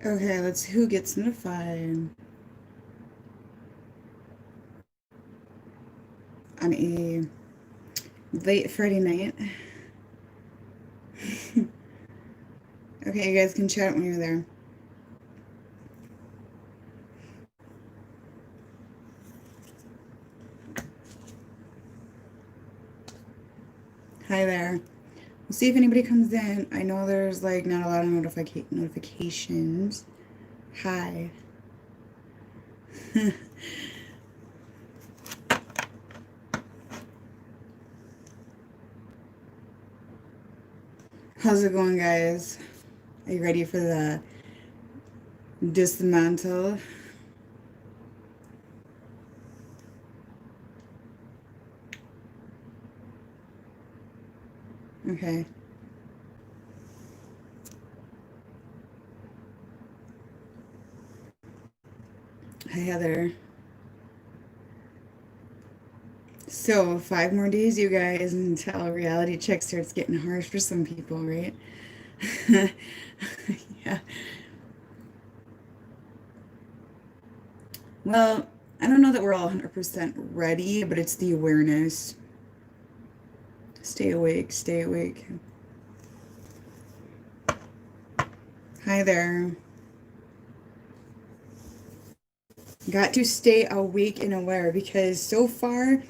Okay, let's who gets notified on a late Friday night. Okay, you guys can chat when you're there. Hi there. We'll see if anybody comes in. I know there's like not a lot of notifications. Hi. How's it going, guys? Are you ready for the dismantle? Okay. Hi, Heather. So, 5 more days, you guys, until reality check starts getting harsh for some people, right? Yeah. Well, I don't know that we're all 100% ready, but it's the awareness. Stay awake, stay awake. Hi there. Got to stay awake and aware because so far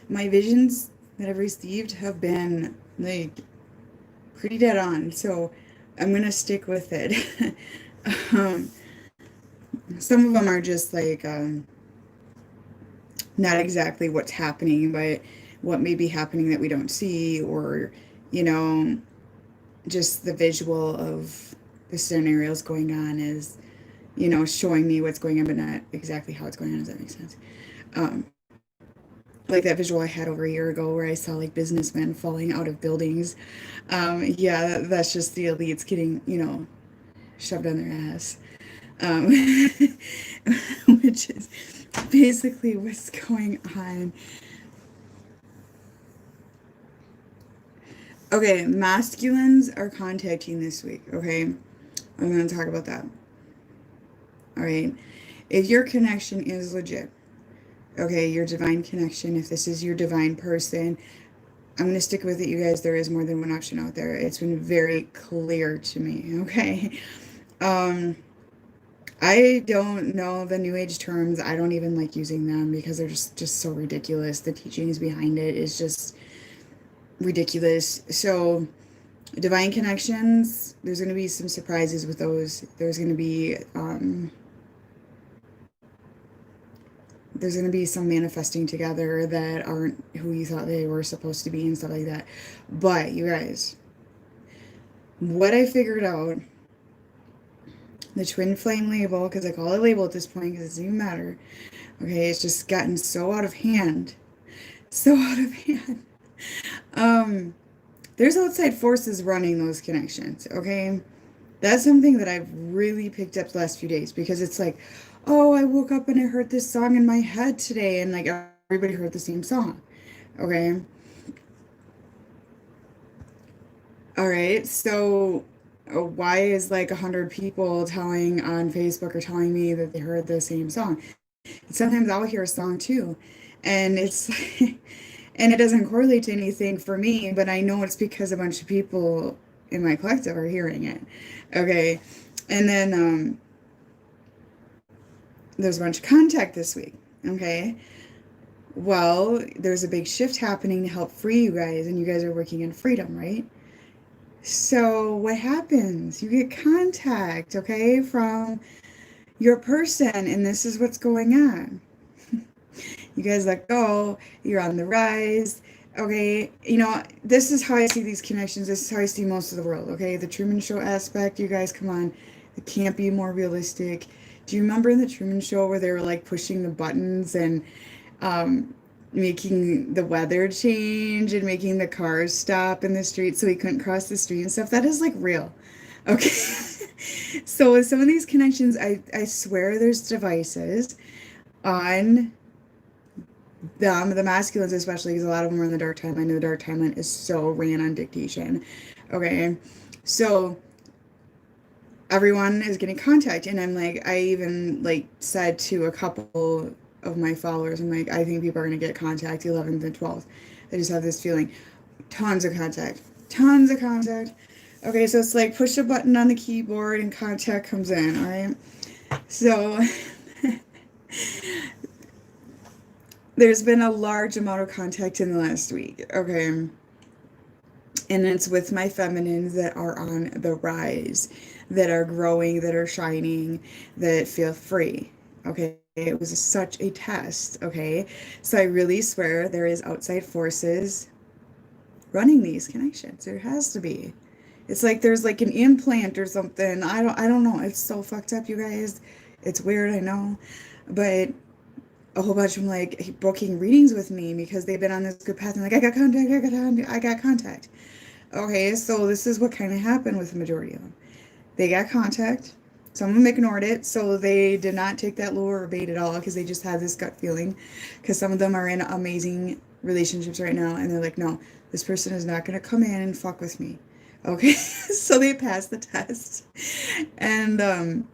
my visions that I've received have been like pretty dead on. So I'm gonna stick with it. um, some of them are just like not exactly what's happening, but what may be happening that we don't see, or you know, just the visual of the scenarios going on is, showing me what's going on, but not exactly how it's going on. Does that make sense? Um, like that visual I had over a year ago where I saw like businessmen falling out of buildings. Yeah, that's just the elites getting, shoved on their ass. Um, which is basically what's going on. Okay, masculines are contacting this week. Okay, I'm going to talk about that. All right, if your connection is legit, okay, your divine connection, if this is your divine person, I'm going to stick with it, you guys. There is more than one option out there. It's been very clear to me, okay? Um, I don't know the new age terms. I don't even like using them because they're just so ridiculous. The teachings behind it is just ridiculous. So, divine connections, there's going to be some surprises with those. There's going to be some manifesting together that aren't who you thought they were supposed to be and stuff like that. But you guys, what I figured out, the twin flame label, because I call it label at this point because it doesn't even matter. Okay, it's just gotten so out of hand. So out of hand. Um, there's outside forces running those connections, okay? That's something that I've really picked up the last few days because it's like, oh, I woke up and I heard this song in my head today, and like everybody heard the same song, okay? All right, so why is like 100 people telling on Facebook or telling me that they heard the same song? Sometimes I'll hear a song too, and it's and it doesn't correlate to anything for me, but I know it's because a bunch of people in my collective are hearing it. Okay, and then there's a bunch of contact this week. Okay, well, there's a big shift happening to help free you guys, and you guys are working in freedom, right? So what happens? You get contact, okay, from your person, and this is what's going on. You guys let go, you're on the rise. Okay, this is how I see these connections. This is how I see most of the world. Okay, the Truman Show aspect, you guys, come on, it can't be more realistic. Do you remember in the Truman Show where they were like pushing the buttons and um, making the weather change and making the cars stop in the street so he couldn't cross the street and stuff? That is like real. Okay. So with some of these connections, I swear there's devices on the masculines, especially because a lot of them are in the dark timeline. The dark timeline is so ran on dictation. Okay, so everyone is getting contact. And I'm like, I even like said to a couple of my followers, I'm like, I think people are going to get contact 11th and 12th. I just have this feeling. Tons of contact. Tons of contact. Okay, so it's like push a button on the keyboard and contact comes in, all right? So there's been a large amount of contact in the last week, okay? And it's with my feminines that are on the rise, that are growing, that are shining, that feel free, okay? It was such a test, okay? So I really swear there is outside forces running these connections. There has to be. It's like there's like an implant or something. I don't know. It's so fucked up, you guys. It's weird, I know. But a whole bunch of them like booking readings with me because they've been on this good path and like I got contact, I got contact. Okay, so this is what kind of happened with the majority of them. They got contact. Some of them ignored it, so they did not take that lure or bait at all because they just had this gut feeling. Because some of them are in amazing relationships right now, and they're like, no, this person is not going to come in and fuck with me. Okay, so they passed the test. And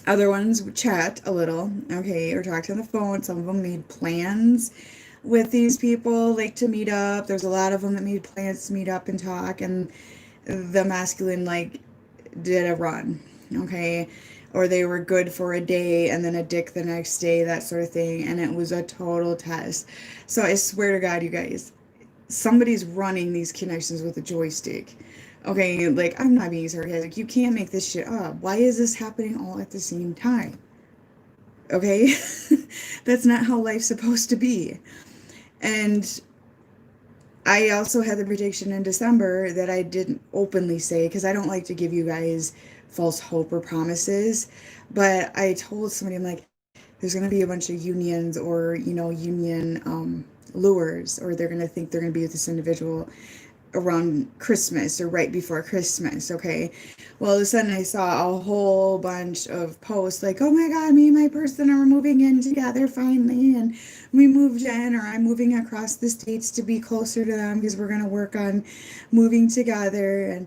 other ones would chat a little, okay, or talk on the phone. Some of them made plans with these people, like to meet up. There's a lot of them that made plans to meet up and talk, and the masculine, like, did a run, okay? Or they were good for a day and then a dick the next day, that sort of thing. And it was a total test. So I swear to God, you guys, somebody's running these connections with a joystick. Okay, like, I'm not being sarcastic. You can't make this shit up. Why is this happening all at the same time? Okay? That's not how life's supposed to be. And I also had the prediction in December that I didn't openly say because I don't like to give you guys false hope or promises. But I told somebody, I'm like, there's going to be a bunch of unions or, union lures, or they're going to think they're going to be with this individual around Christmas or right before Christmas, okay? Well, all of a sudden I saw a whole bunch of posts like, oh my God, me and my person are moving in together finally, and we moved in, or I'm moving across the states to be closer to them because we're going to work on moving together. And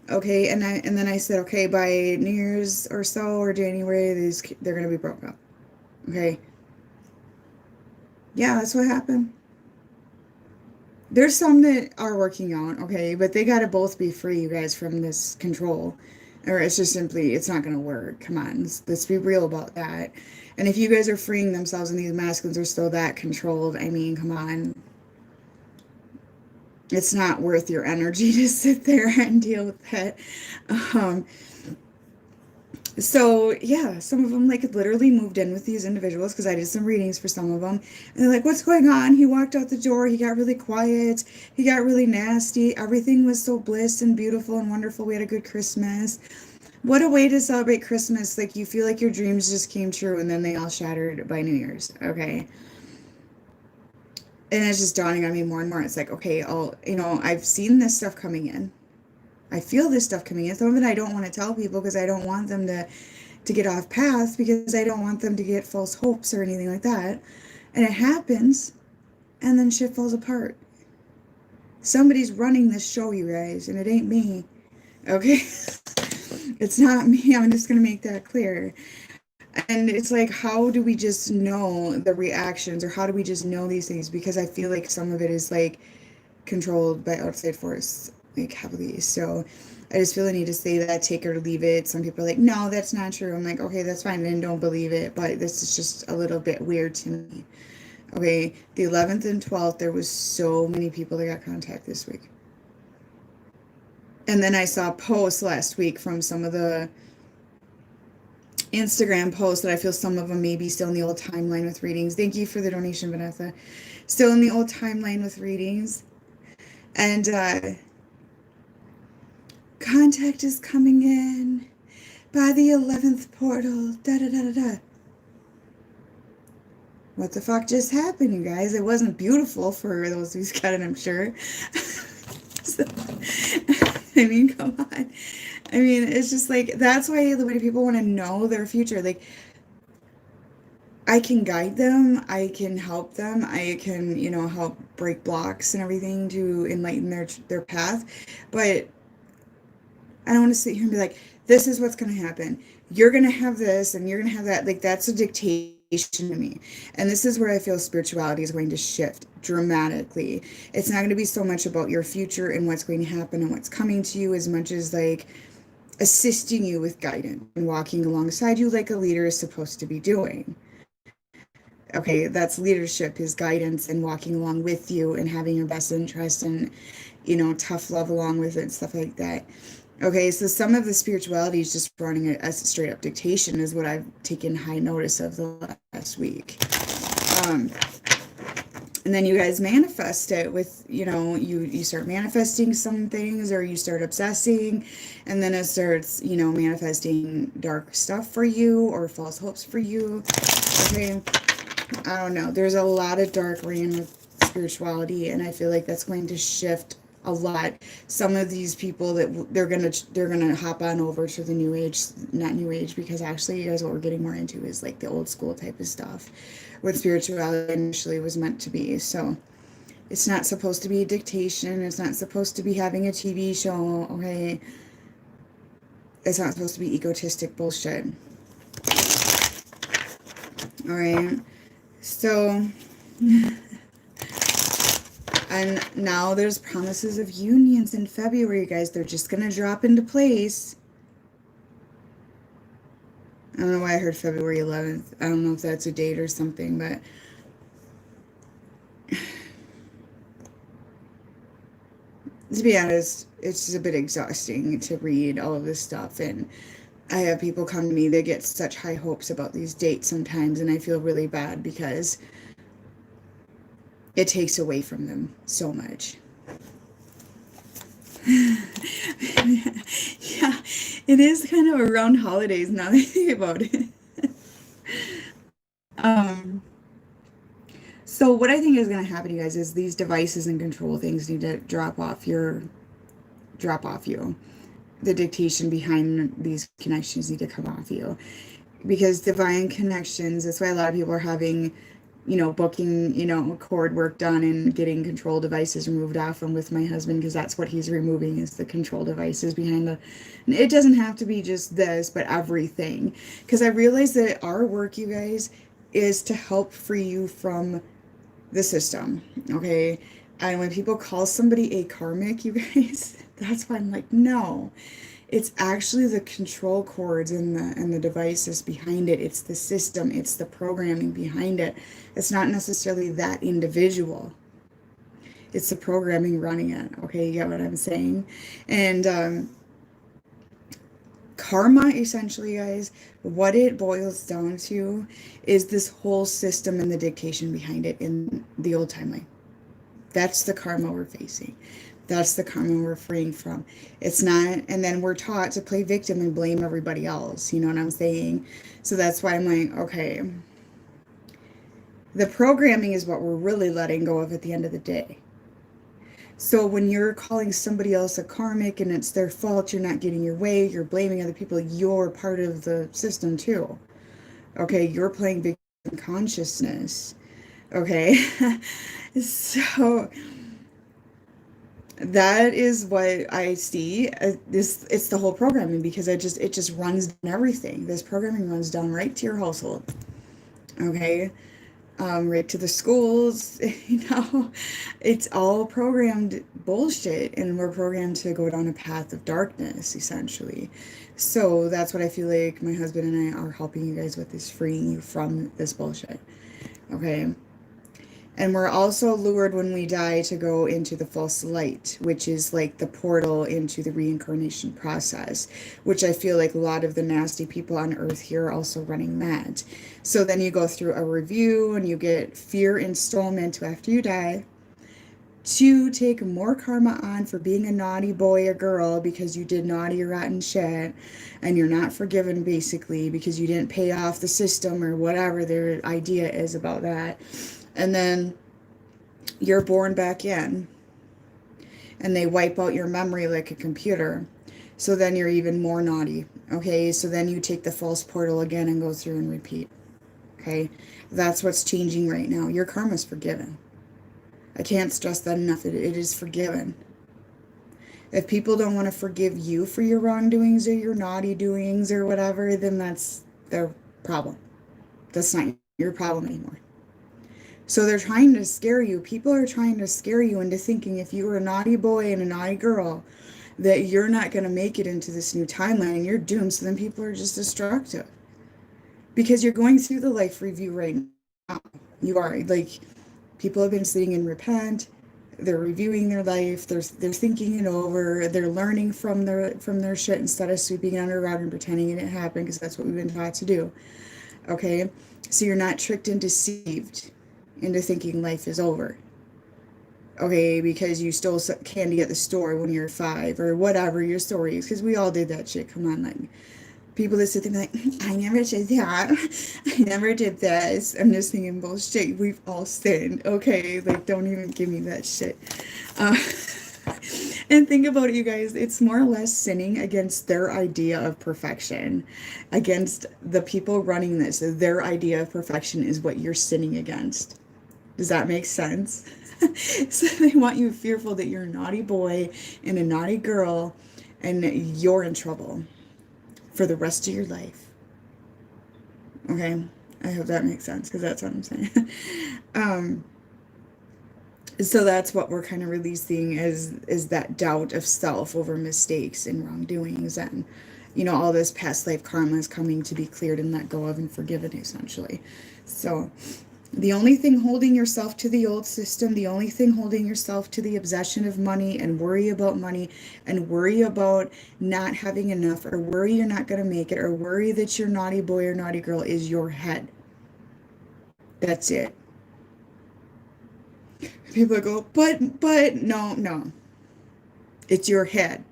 okay, and then I said, okay, by New Year's or so, or January, they're going to be broke up. Okay. Yeah, that's what happened. There's some that are working out, okay, but they gotta both be free, you guys, from this control. Or it's just simply, it's not gonna work. Come on, let's be real about that. And if you guys are freeing themselves and these masculines are still that controlled, I mean, come on. It's not worth your energy to sit there and deal with that. Um, So yeah, some of them like literally moved in with these individuals because I did some readings for some of them, and they're like, "What's going on?" He walked out the door. He got really quiet. He got really nasty. Everything was so bliss and beautiful and wonderful. We had a good Christmas. What a way to celebrate Christmas! Like you feel like your dreams just came true, and then they all shattered by New Year's. Okay, and it's just dawning on me more and more. It's like, okay, I've seen this stuff coming in. I feel this stuff coming in. Some of it I don't want to tell people because I don't want them to get off path, because I don't want them to get false hopes or anything like that. And it happens, and then shit falls apart. Somebody's running this show, you guys, and it ain't me. Okay? It's not me. I'm just going to make that clear. And it's like, how do we just know the reactions, or how do we just know these things? Because I feel like some of it is like controlled by outside force, like heavily. So I just feel the need to say that, take it or leave it. Some people are like, no, that's not true. I'm like, okay, that's fine, and don't believe it, but this is just a little bit weird to me. Okay, the 11th and 12th, there was so many people that got contact this week. And then I saw posts last week from some of the Instagram posts that I feel some of them may be still in the old timeline with readings. Thank you for the donation, Vanessa. Still in the old timeline with readings. And contact is coming in by the 11th portal. Da da da da da. What the fuck just happened, you guys? It wasn't beautiful for those who's got it, I'm sure. So, I mean, come on. I mean, it's just like, that's why the way people want to know their future. Like, I can guide them, I can help them, I can, help break blocks and everything to enlighten their path. But I don't want to sit here and be like, This is what's going to happen. You're going to have this and you're going to have that. Like, that's a dictation to me. And this is where I feel spirituality is going to shift dramatically. It's not going to be so much about your future and what's going to happen and what's coming to you, as much as like assisting you with guidance and walking alongside you like a leader is supposed to be doing. Okay, that's leadership, is guidance and walking along with you and having your best interest and, you know, tough love along with it and stuff like that. Okay, so some of the spirituality is just running it as a straight up dictation, is what I've taken high notice of the last week. And then you guys manifest it with, you know, you start manifesting some things, or you start obsessing, and then it starts, you know, manifesting dark stuff for you or false hopes for you. Okay, I don't know. There's a lot of dark rain with spirituality, and I feel like that's going to shift a lot. Some of these people that they're gonna hop on over to the new age, not new age, because actually, you guys, what we're getting more into is like the old school type of stuff, what spirituality initially was meant to be. So it's not supposed to be a dictation. It's not supposed to be having a TV show. Okay, it's not supposed to be egotistic bullshit. All right, so. And now there's promises of unions in February, guys. They're just going to drop into place. I don't know why I heard February 11th. I don't know if that's a date or something, but to be honest, it's just a bit exhausting to read all of this stuff. And I have people come to me, they get such high hopes about these dates sometimes, and I feel really bad because it takes away from them so much. Yeah, it is kind of around holidays now that I think about it. So what I think is going to happen, you guys, is these devices and control things need to drop off you. The dictation behind these connections need to come off you. Because divine connections, that's why a lot of people are having, you know, booking, you know, cord work done and getting control devices removed off them with my husband, because that's what he's removing, is the control devices behind the, it doesn't have to be just this, but everything. Because I realize that our work, you guys, is to help free you from the system, okay? And when people call somebody a karmic, you guys, that's why I'm like, no. It's actually the control cords and the devices behind it. It's the system. It's the programming behind it. It's not necessarily that individual. It's the programming running it. Okay, you get what I'm saying? And karma, essentially, guys, what it boils down to is this whole system and the dictation behind it in the old timeline. That's the karma we're facing. That's the karma we're freeing from. It's not, and then we're taught to play victim and blame everybody else. You know what I'm saying? So that's why I'm like, okay, the programming is what we're really letting go of at the end of the day. So when you're calling somebody else a karmic and it's their fault, you're not getting your way, you're blaming other people, you're part of the system too. Okay, you're playing victim consciousness. Okay, so that is what I see. It's the whole programming, because it just runs down everything. This programming runs down right to your household. Okay, right to the schools. You know, it's all programmed bullshit, and we're programmed to go down a path of darkness, essentially. So that's what I feel like my husband and I are helping you guys with, is freeing you from this bullshit. Okay. And we're also lured when we die to go into the false light, which is like the portal into the reincarnation process, which I feel like a lot of the nasty people on earth here are also running that. So then you go through a review and you get fear installment after you die to take more karma on for being a naughty boy or girl because you did naughty or rotten shit, and you're not forgiven basically because you didn't pay off the system or whatever their idea is about that. And then you're born back in, and they wipe out your memory like a computer. So then you're even more naughty. Okay, so then you take the false portal again and go through and repeat. Okay, that's what's changing right now. Your karma's forgiven. I can't stress that enough. It is forgiven. If people don't want to forgive you for your wrongdoings or your naughty doings or whatever, then that's their problem. That's not your problem anymore. So they're trying to scare you. People are trying to scare you into thinking if you were a naughty boy and a naughty girl, that you're not going to make it into this new timeline and you're doomed. So then people are just destructive. Because you're going through the life review right now. You are. Like, people have been sitting and repent. They're reviewing their life. They're thinking it over. They're learning from their shit instead of sweeping it under the rug and pretending it didn't happen, because that's what we've been taught to do. Okay? So you're not tricked and deceived into thinking life is over. Okay, because you stole candy at the store when you're 5 or whatever your story is, because we all did that shit. Come on, like, people that sit there and be like, I never did that. I never did this. I'm just thinking, bullshit. We've all sinned. Okay, like, don't even give me that shit. And think about it, you guys. It's more or less sinning against their idea of perfection. Against the people running this. Their idea of perfection is what you're sinning against. Does that make sense? So they want you fearful that you're a naughty boy and a naughty girl and you're in trouble for the rest of your life. Okay? I hope that makes sense, because that's what I'm saying. So that's what we're kind of releasing is that doubt of self over mistakes and wrongdoings, and all this past life karma is coming to be cleared and let go of and forgiven, essentially. So the only thing holding yourself to the old system, the only thing holding yourself to the obsession of money and worry about money and worry about not having enough, or worry you're not going to make it, or worry that you're naughty boy or naughty girl, is your head. That's it. People go, but no. It's your head.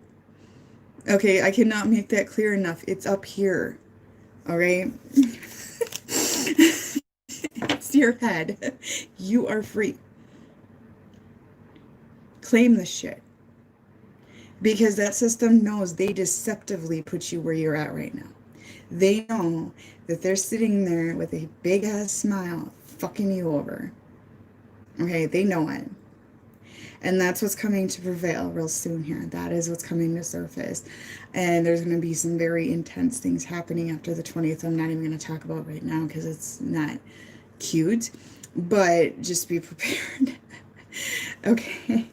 Okay, I cannot make that clear enough. It's up here. All right? It's your head. You are free. Claim the shit. Because that system knows they deceptively put you where you're at right now. They know that they're sitting there with a big ass smile fucking you over. Okay, they know it. And that's what's coming to prevail real soon here. That is what's coming to surface. And there's going to be some very intense things happening after the 20th. I'm not even going to talk about right now because it's not cute. But just be prepared. Okay.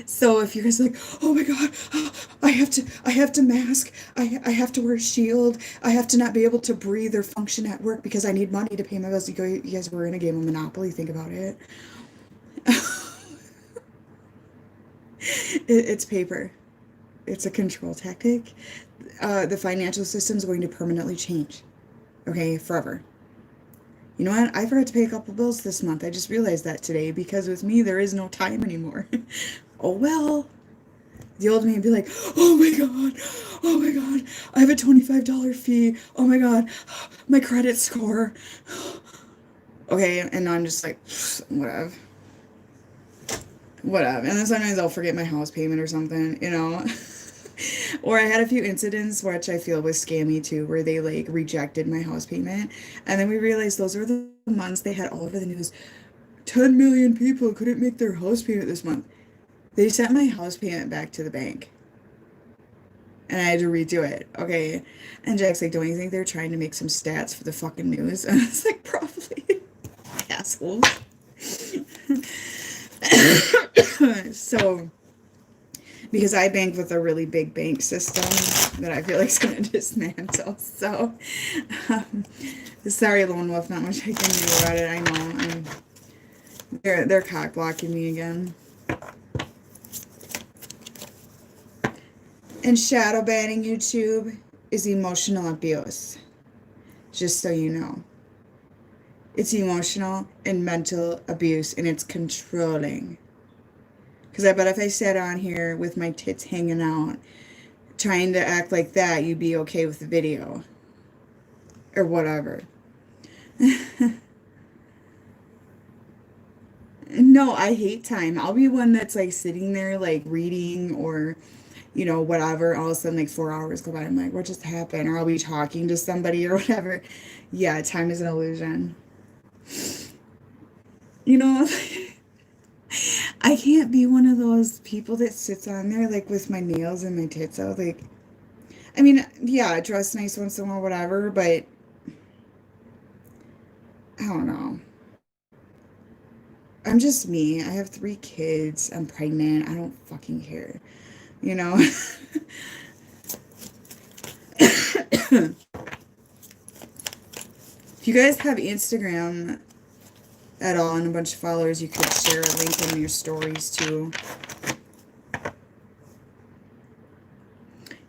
So if you guys are like, oh my God, I have to mask, I have to wear a shield, I have to not be able to breathe or function at work because I need money to pay my bills. You guys were in a game of Monopoly. Think about it. It's paper. It's a control tactic. The financial system is going to permanently change. Okay, forever. You know what? I forgot to pay a couple bills this month. I just realized that today, because with me, there is no time anymore. Oh, well. The old me would be like, oh my God, I have a $25 fee. Oh my God, my credit score. Okay, and I'm just like, whatever. And then sometimes I'll forget my house payment or something, Or I had a few incidents which I feel was scammy too, where they like rejected my house payment. And then we realized those were the months they had all over the news. 10 million people couldn't make their house payment this month. They sent my house payment back to the bank. And I had to redo it. Okay. And Jack's like, don't you think they're trying to make some stats for the fucking news? And I was like, probably. Assholes. So, because I bank with a really big bank system that I feel like is going to dismantle. So, sorry, Lone Wolf, not much I can do about it. I know. They're cock blocking me again. And shadow banning YouTube is emotional abuse. Just so you know. It's emotional and mental abuse, and it's controlling. Because I bet if I sat on here with my tits hanging out, trying to act like that, you'd be okay with the video. Or whatever. No, I hate time. I'll be one that's like sitting there like reading or, whatever. All of a sudden like 4 hours go by. I'm like, what just happened? Or I'll be talking to somebody or whatever. Yeah, time is an illusion. I can't be one of those people that sits on there like with my nails and my tits out. Like, I mean, yeah, dress nice once in a while, whatever, but I don't know. I'm just me. I have 3 kids. I'm pregnant. I don't fucking care. You know? If you guys have Instagram at all and a bunch of followers, you could share a link in your stories too.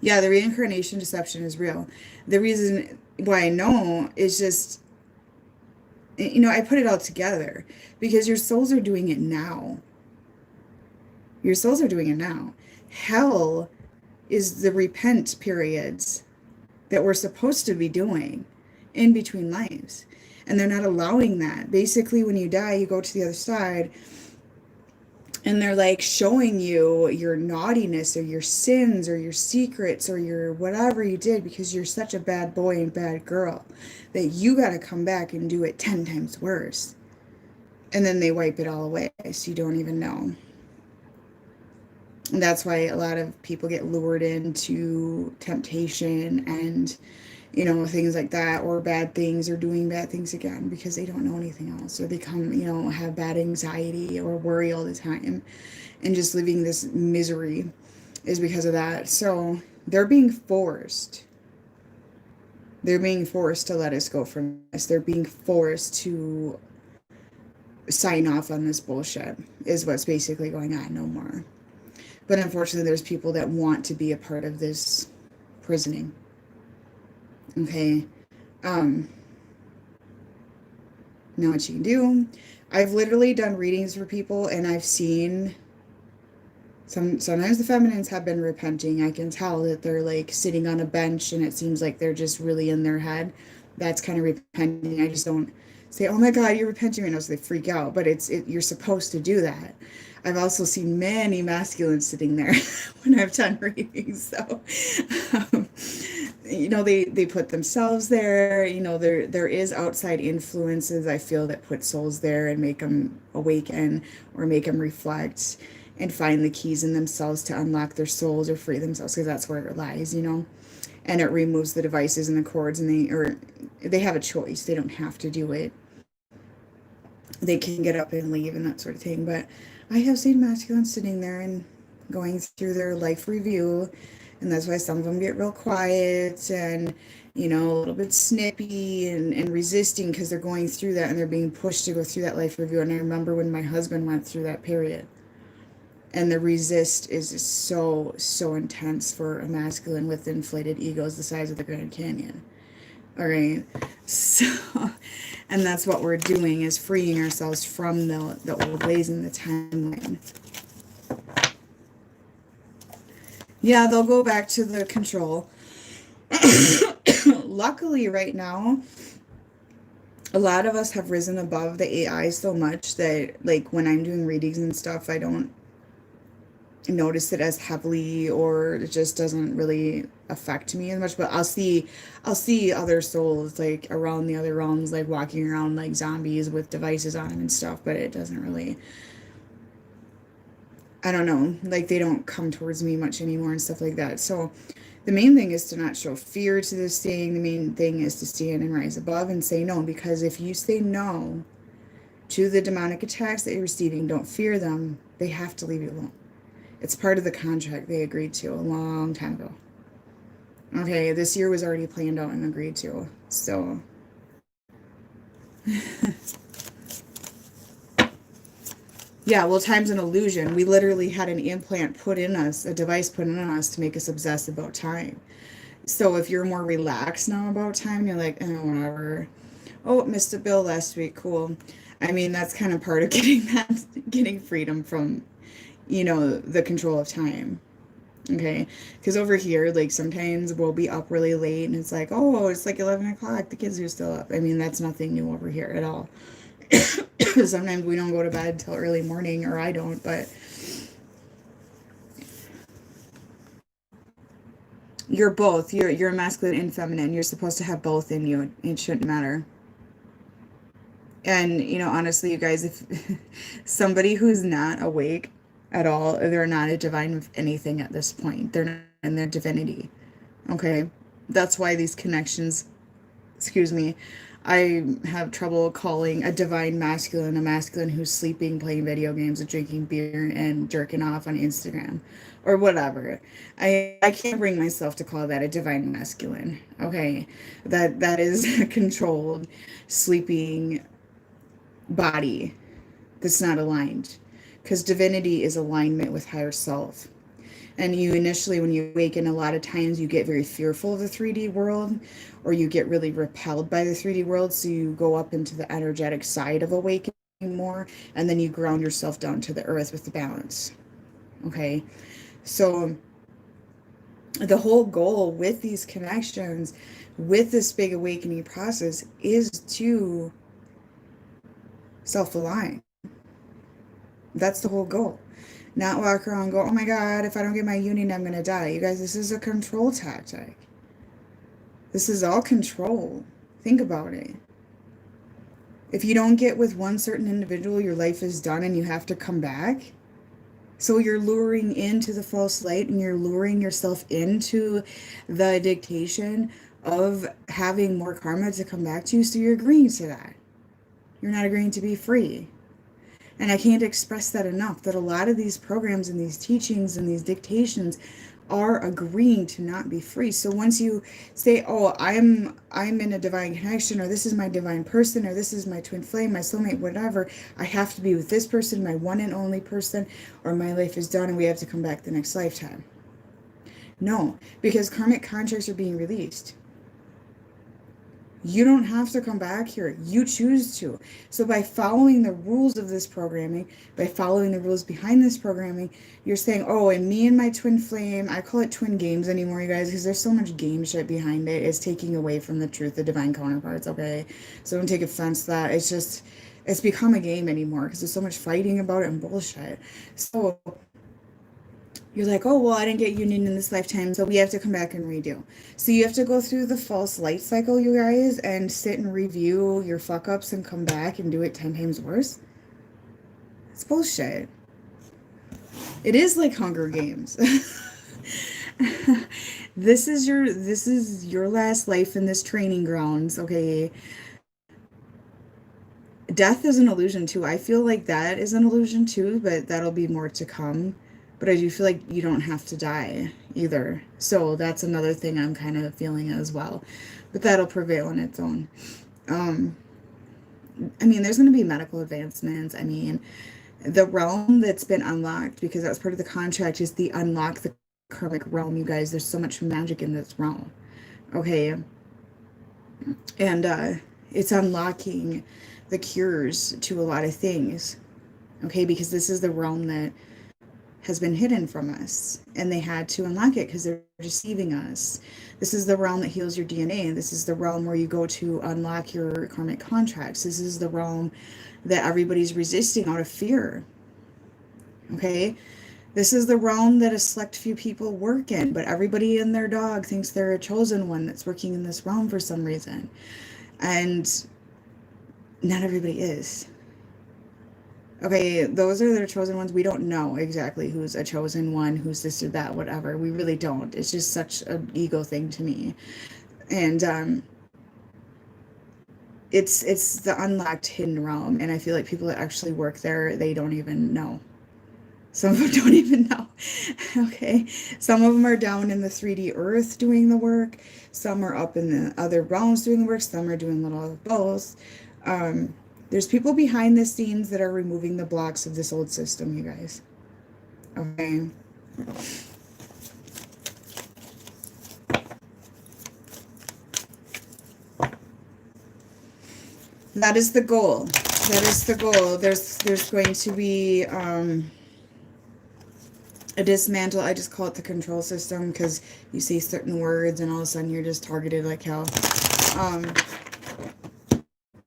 Yeah, the reincarnation deception is real. The reason why I know is just, I put it all together because your souls are doing it now. Your souls are doing it now. Hell is the repent periods that we're supposed to be doing in between lives. And they're not allowing that. Basically, when you die, you go to the other side and they're like showing you your naughtiness or your sins or your secrets or your whatever you did because you're such a bad boy and bad girl that you got to come back and do it 10 times worse. And then they wipe it all away so you don't even know. And that's why a lot of people get lured into temptation and things like that, or bad things, or doing bad things again because they don't know anything else, or they come, have bad anxiety or worry all the time and just living this misery is because of that. So they're being forced. They're being forced to let us go from this. They're being forced to sign off on this bullshit, is what's basically going on no more. But unfortunately, there's people that want to be a part of this prisoning. Okay. Know what you can do. I've literally done readings for people and I've seen sometimes the feminines have been repenting. I can tell that they're like sitting on a bench and it seems like they're just really in their head. That's kind of repenting. I just don't say, oh my God, you're repenting right now, so they freak out. But you're supposed to do that. I've also seen many masculines sitting there when I've done readings. So, um, they put themselves there. There is outside influences, I feel, that put souls there and make them awaken or make them reflect and find the keys in themselves to unlock their souls or free themselves, because that's where it lies, and it removes the devices and the cords, and they have a choice. They don't have to do it. They can get up and leave and that sort of thing. But I have seen masculines sitting there and going through their life review, and that's why some of them get real quiet and a little bit snippy and resisting, because they're going through that and they're being pushed to go through that life review. And I remember when my husband went through that period, and the resist is just so intense for a masculine with inflated egos the size of the Grand Canyon. All right. So, and that's what we're doing, is freeing ourselves from the old ways in the timeline. Yeah, they'll go back to the control. Luckily, right now, a lot of us have risen above the AI so much that, like, when I'm doing readings and stuff, I don't notice it as heavily, or it just doesn't really affect me as much. But I'll see other souls like around the other realms, like walking around like zombies with devices on them and stuff, but it doesn't really, I don't know, like they don't come towards me much anymore and stuff like that. So the main thing is to not show fear to this thing. The main thing is to stand and rise above and say no, because if you say no to the demonic attacks that you're receiving, don't fear them, they have to leave you alone. It's part of the contract they agreed to a long time ago. Okay, this year was already planned out and agreed to. So, yeah, well, time's an illusion. We literally had an implant put in us, a device put in us to make us obsessed about time. So if you're more relaxed now about time, you're like, oh, whatever. Oh, missed a bill last week. Cool. I mean, that's kind of part of getting freedom from, the control of time. Okay, because over here, like, sometimes we'll be up really late and it's like, oh, it's like 11 o'clock, the kids are still up. I mean, that's nothing new over here at all. Sometimes we don't go to bed till early morning, or I don't, but you're both. You're masculine and feminine. You're supposed to have both in you. It shouldn't matter. And, honestly, you guys, if somebody who's not awake at all, they're not a divine of anything at this point. They're not in their divinity. Okay? That's why these connections, excuse me, I have trouble calling a divine masculine a masculine who's sleeping, playing video games, and drinking beer and jerking off on Instagram or whatever. I can't bring myself to call that a divine masculine. Okay? That is a controlled, sleeping body that's not aligned, because divinity is alignment with higher self. And you initially, when you awaken, a lot of times you get very fearful of the 3D world, or you get really repelled by the 3D world, so you go up into the energetic side of awakening more, and then you ground yourself down to the earth with the balance. Okay, so the whole goal with these connections, with this big awakening process, is to self-align. That's the whole goal. Not walk around and go, oh my God, if I don't get my union, I'm going to die. You guys, this is a control tactic. This is all control. Think about it. If you don't get with one certain individual, your life is done and you have to come back. So you're luring into the false light, and you're luring yourself into the dictation of having more karma to come back to you. So you're agreeing to that. You're not agreeing to be free. And I can't express that enough, that a lot of these programs and these teachings and these dictations are agreeing to not be free. So once you say, oh, I'm in a divine connection, or this is my divine person, or this is my twin flame, my soulmate, whatever, I have to be with this person, my one and only person, or my life is done and we have to come back the next lifetime. No, because karmic contracts are being released. You don't have to come back here. You choose to. So by following the rules of this programming, by following the rules behind this programming, you're saying, oh, and me and my twin flame, I call it twin games anymore, you guys, because there's so much game shit behind it. It's taking away from the truth, the divine counterparts, okay? So don't take offense to that. It's just, it's become a game anymore because there's so much fighting about it and bullshit. So you're like, oh, well, I didn't get union in this lifetime, so we have to come back and redo. So you have to go through the false light cycle, you guys, and sit and review your fuck-ups and come back and do it 10 times worse? It's bullshit. It is like Hunger Games. This is your last life in this training grounds, okay? Death is an illusion, too. I feel like that is an illusion, too, but that'll be more to come. But I do feel like you don't have to die either. So that's another thing I'm kind of feeling as well. But that'll prevail on its own. I mean, there's going to be medical advancements. I mean, the realm that's been unlocked, because that's part of the contract, is the unlock the karmic realm, you guys. There's so much magic in this realm. Okay. And it's unlocking the cures to a lot of things. Okay, because this is the realm that has been hidden from us, and they had to unlock it because they're deceiving us. This is the realm that heals your DNA. This is the realm where you go to unlock your karmic contracts. This is the realm that everybody's resisting out of fear. Okay, this is the realm that a select few people work in, but everybody and their dog thinks they're a chosen one that's working in this realm for some reason, and not everybody is. Okay, those are their chosen ones. We don't know exactly who's a chosen one, who's this or that, whatever. We really don't. It's just such an ego thing to me. And it's the unlocked hidden realm, and I feel like people that actually work there, they don't even know. Some of them don't even know. Okay, some of them are down in the 3D earth doing the work. Some are up in the other realms doing the work. Some are doing little of both. There's people behind the scenes that are removing the blocks of this old system, you guys. Okay. That is the goal. That is the goal. There's going to be a dismantle. I just call it the control system because you say certain words and all of a sudden you're just targeted like hell.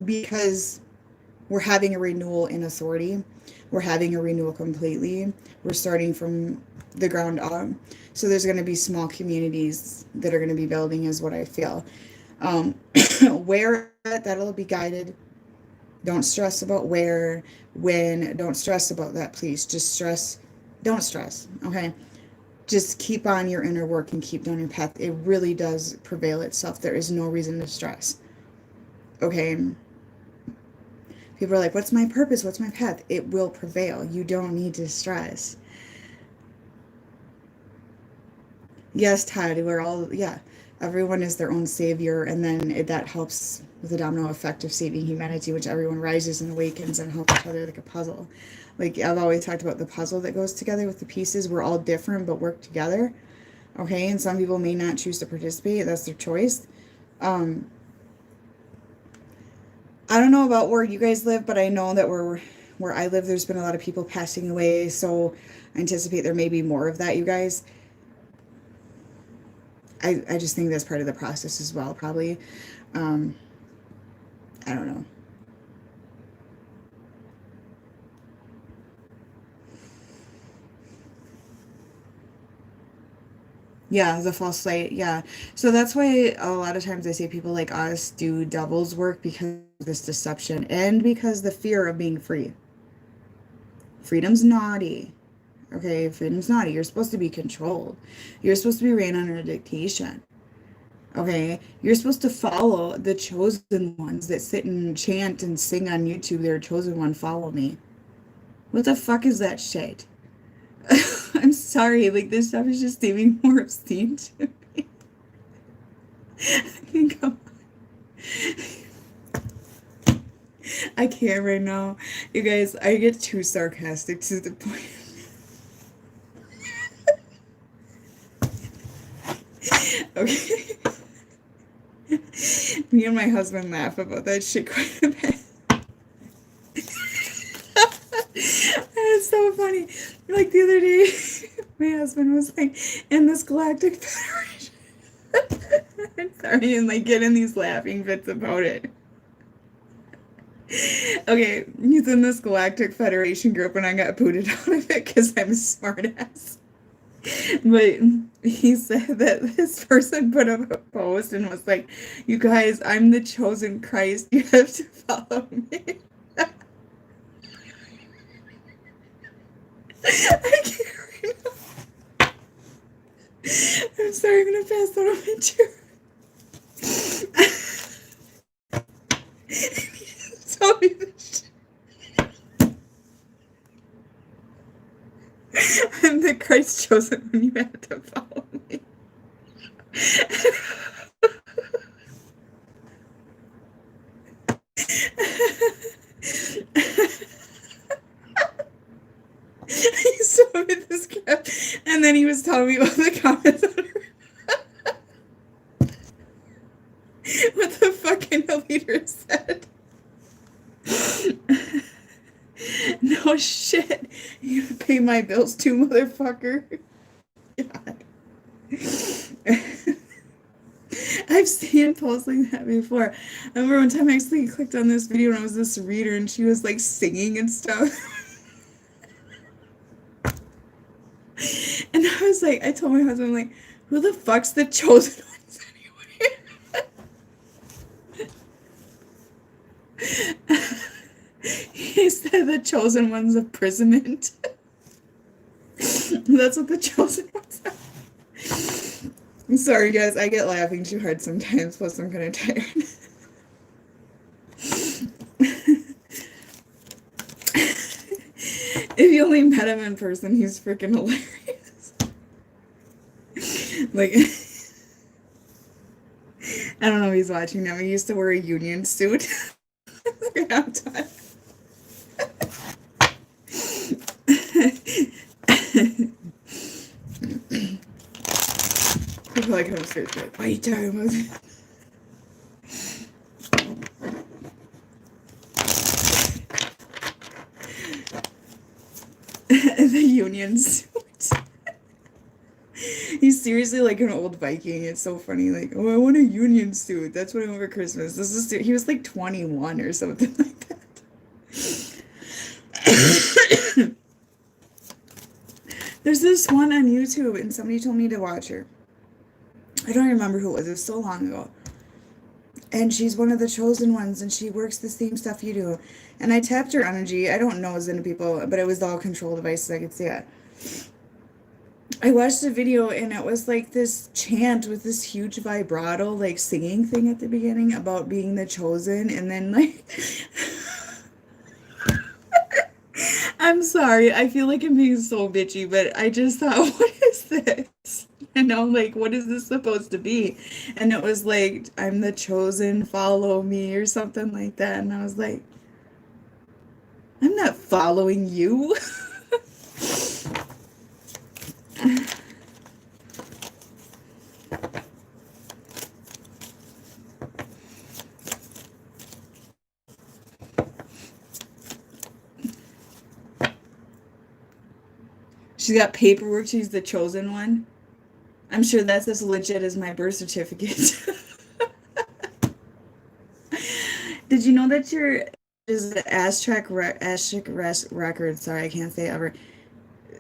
Because we're having a renewal in authority. We're having a renewal completely. We're starting from the ground up. So there's going to be small communities that are going to be building is what I feel. Where that'll be guided Don't stress about where, when. Don't stress about that, please. Just stress. Don't stress, okay? Just keep on your inner work and keep down your path. It really does prevail itself. There is no reason to stress, okay? People are like, what's my purpose? What's my path? It will prevail. You don't need to stress. Yes, Todd, we're all, yeah, everyone is their own savior, and then that helps with the domino effect of saving humanity, which everyone rises and awakens and helps each other like a puzzle. Like I've always talked about the puzzle that goes together with the pieces. We're all different, but work together. Okay, and some people may not choose to participate. That's their choice. Um, I don't know about where you guys live, but I know that where I live, there's been a lot of people passing away, so I anticipate there may be more of that, you guys. I just think that's part of the process as well, probably. Um, I don't know. Yeah, the false light. Yeah. So that's why a lot of times I say people like us do devil's work because of this deception and because the fear of being free. Freedom's naughty. Okay, freedom's naughty. You're supposed to be controlled. You're supposed to be ran under dictation. Okay, you're supposed to follow the chosen ones that sit and chant and sing on YouTube. They're chosen one, follow me. What the fuck is that shit? I'm sorry, like this stuff is just seeming more obscene to me. I mean, come on. I can't right now. You guys, I get too sarcastic to the point. Okay. Me and my husband laugh about that shit quite a bit. It's so funny. Like the other day, my husband was like, in this galactic federation. I'm sorry, and like getting these laughing fits about it. Okay, he's in this galactic federation group, and I got booted out of it because I'm a smartass. But he said that this person put up a post and was like, "You guys, I'm the chosen Christ. You have to follow me." I can't read. I'm sorry, I'm gonna pass that on my chair. Tell me this shit. I'm the Christ chosen one. You have to follow me. He showed me this crap, and then he was telling me all the comments on her. What the fucking leader said. No shit. You pay my bills too, motherfucker. God. I've seen posts like that before. I remember one time I actually clicked on this video and it was this reader and she was like singing and stuff. And I was like, I told my husband, like, who the fuck's the chosen ones anyway? He said the chosen ones of imprisonment. That's what the chosen ones are. I'm sorry, guys. I get laughing too hard sometimes. Plus, I'm kind of tired. If you only met him in person, he's freaking hilarious. Like, I don't know if he's watching now. He used to wear a union suit. I'm tired. People like come upstairs like, what are you talking about? The union suit. He's seriously like an old Viking. It's so funny. Like, oh, I want a union suit. That's what I want for Christmas. This is he was like 21 or something like that. There's this one on YouTube, and somebody told me to watch her. I don't remember who it was. It was so long ago. And she's one of the chosen ones, and she works the same stuff you do. And I tapped her energy. I don't know as into people, but it was all control devices. I could see it. I watched a video, and it was like this chant with this huge vibrato, like singing thing at the beginning about being the chosen. And then, like, I'm sorry. I feel like I'm being so bitchy, but I just thought, what is this? You know, like, what is this supposed to be? And it was like, I'm the chosen, follow me, or something like that. And I was like, I'm not following you. She's got paperwork. She's the chosen one. I'm sure that's as legit as my birth certificate. Did you know that your is the Aztec records? Sorry, I can't say it ever.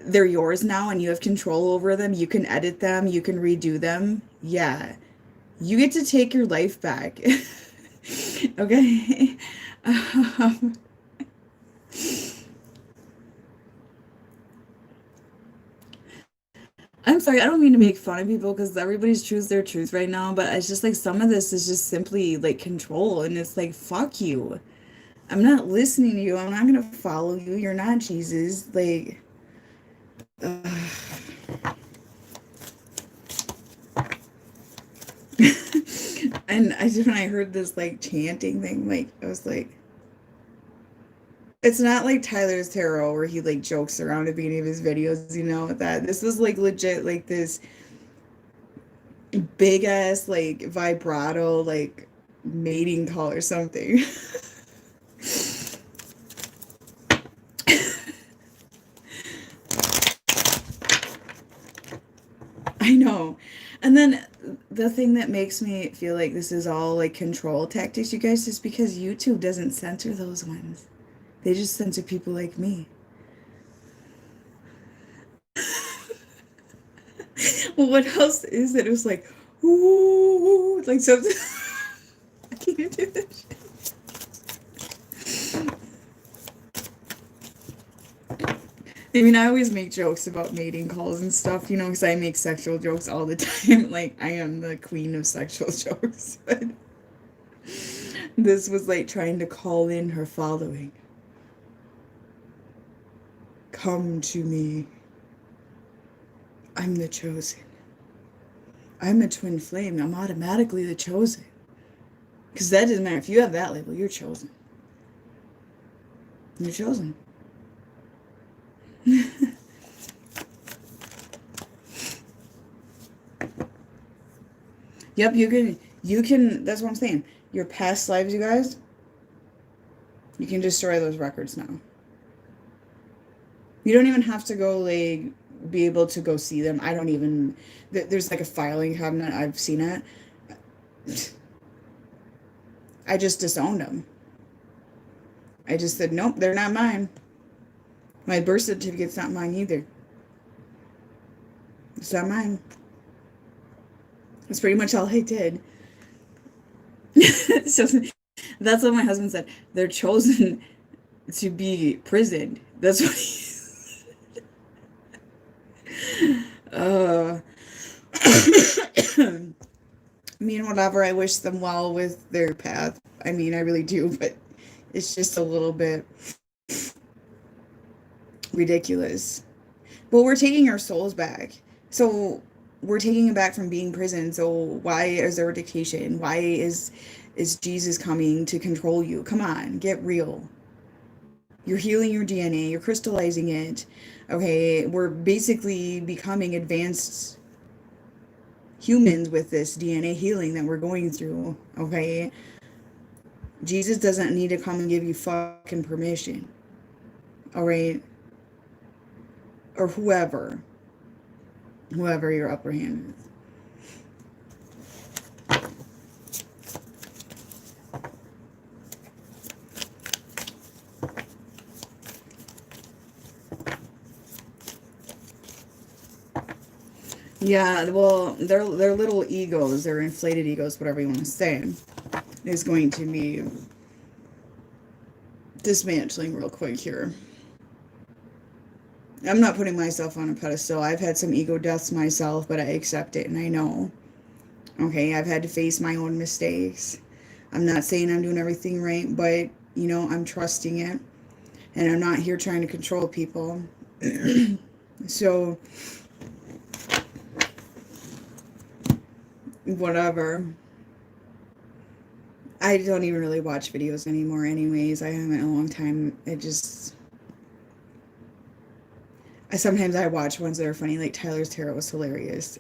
They're yours now, and you have control over them. You can edit them. You can redo them. Yeah, you get to take your life back. Okay. Um, I'm sorry, I don't mean to make fun of people because everybody's choose their truth right now, but it's just like some of this is just simply like control, and it's like, fuck you. I'm not listening to you. I'm not gonna follow you. You're not Jesus. Like, and I just when I heard this like chanting thing, like I was like, it's not like Tyler's Tarot where he like jokes around at the beginning of his videos, you know, that this is like legit like this big ass like vibrato like mating call or something. I know. And then the thing that makes me feel like this is all like control tactics, you guys, is because YouTube doesn't censor those ones. They just censor people like me. Well, what else is it? It was like, ooh, like something. I can't do this shit. I mean, I always make jokes about mating calls and stuff, you know, because I make sexual jokes all the time. Like, I am the queen of sexual jokes. But this was like trying to call in her following. Come to me. I'm the chosen. I'm a twin flame. I'm automatically the chosen. Because that doesn't matter. If you have that label, you're chosen. You're chosen. Yep, you can, that's what I'm saying. Your past lives, you guys, you can destroy those records now. You don't even have to go, like, be able to go see them. I don't even, there's like a filing cabinet. I've seen it. I just disowned them. I just said, nope, they're not mine. My birth certificate's not mine either. It's not mine. That's pretty much all I did. So that's what my husband said. They're chosen to be prisoned. That's what he. I mean, whatever. I wish them well with their path. I mean, I really do, but it's just a little bit ridiculous. But we're taking our souls back. So we're taking it back from being prison. So why is there a dictation? Why is Jesus coming to control you? Come on, get real. You're healing your DNA, you're crystallizing it. Okay, we're basically becoming advanced humans with this DNA healing that we're going through. Okay, Jesus doesn't need to come and give you fucking permission. All right, or whoever your upper hand is. Yeah, well, they're little egos, they're inflated egos, whatever you want to say. is going to be dismantling real quick here. I'm not putting myself on a pedestal. I've had some ego deaths myself, but I accept it and I know. Okay, I've had to face my own mistakes. I'm not saying I'm doing everything right, but, I'm trusting it. And I'm not here trying to control people. So, whatever. I don't even really watch videos anymore anyways. I haven't in a long time. Sometimes I watch ones that are funny, like Tyler's Tarot was hilarious.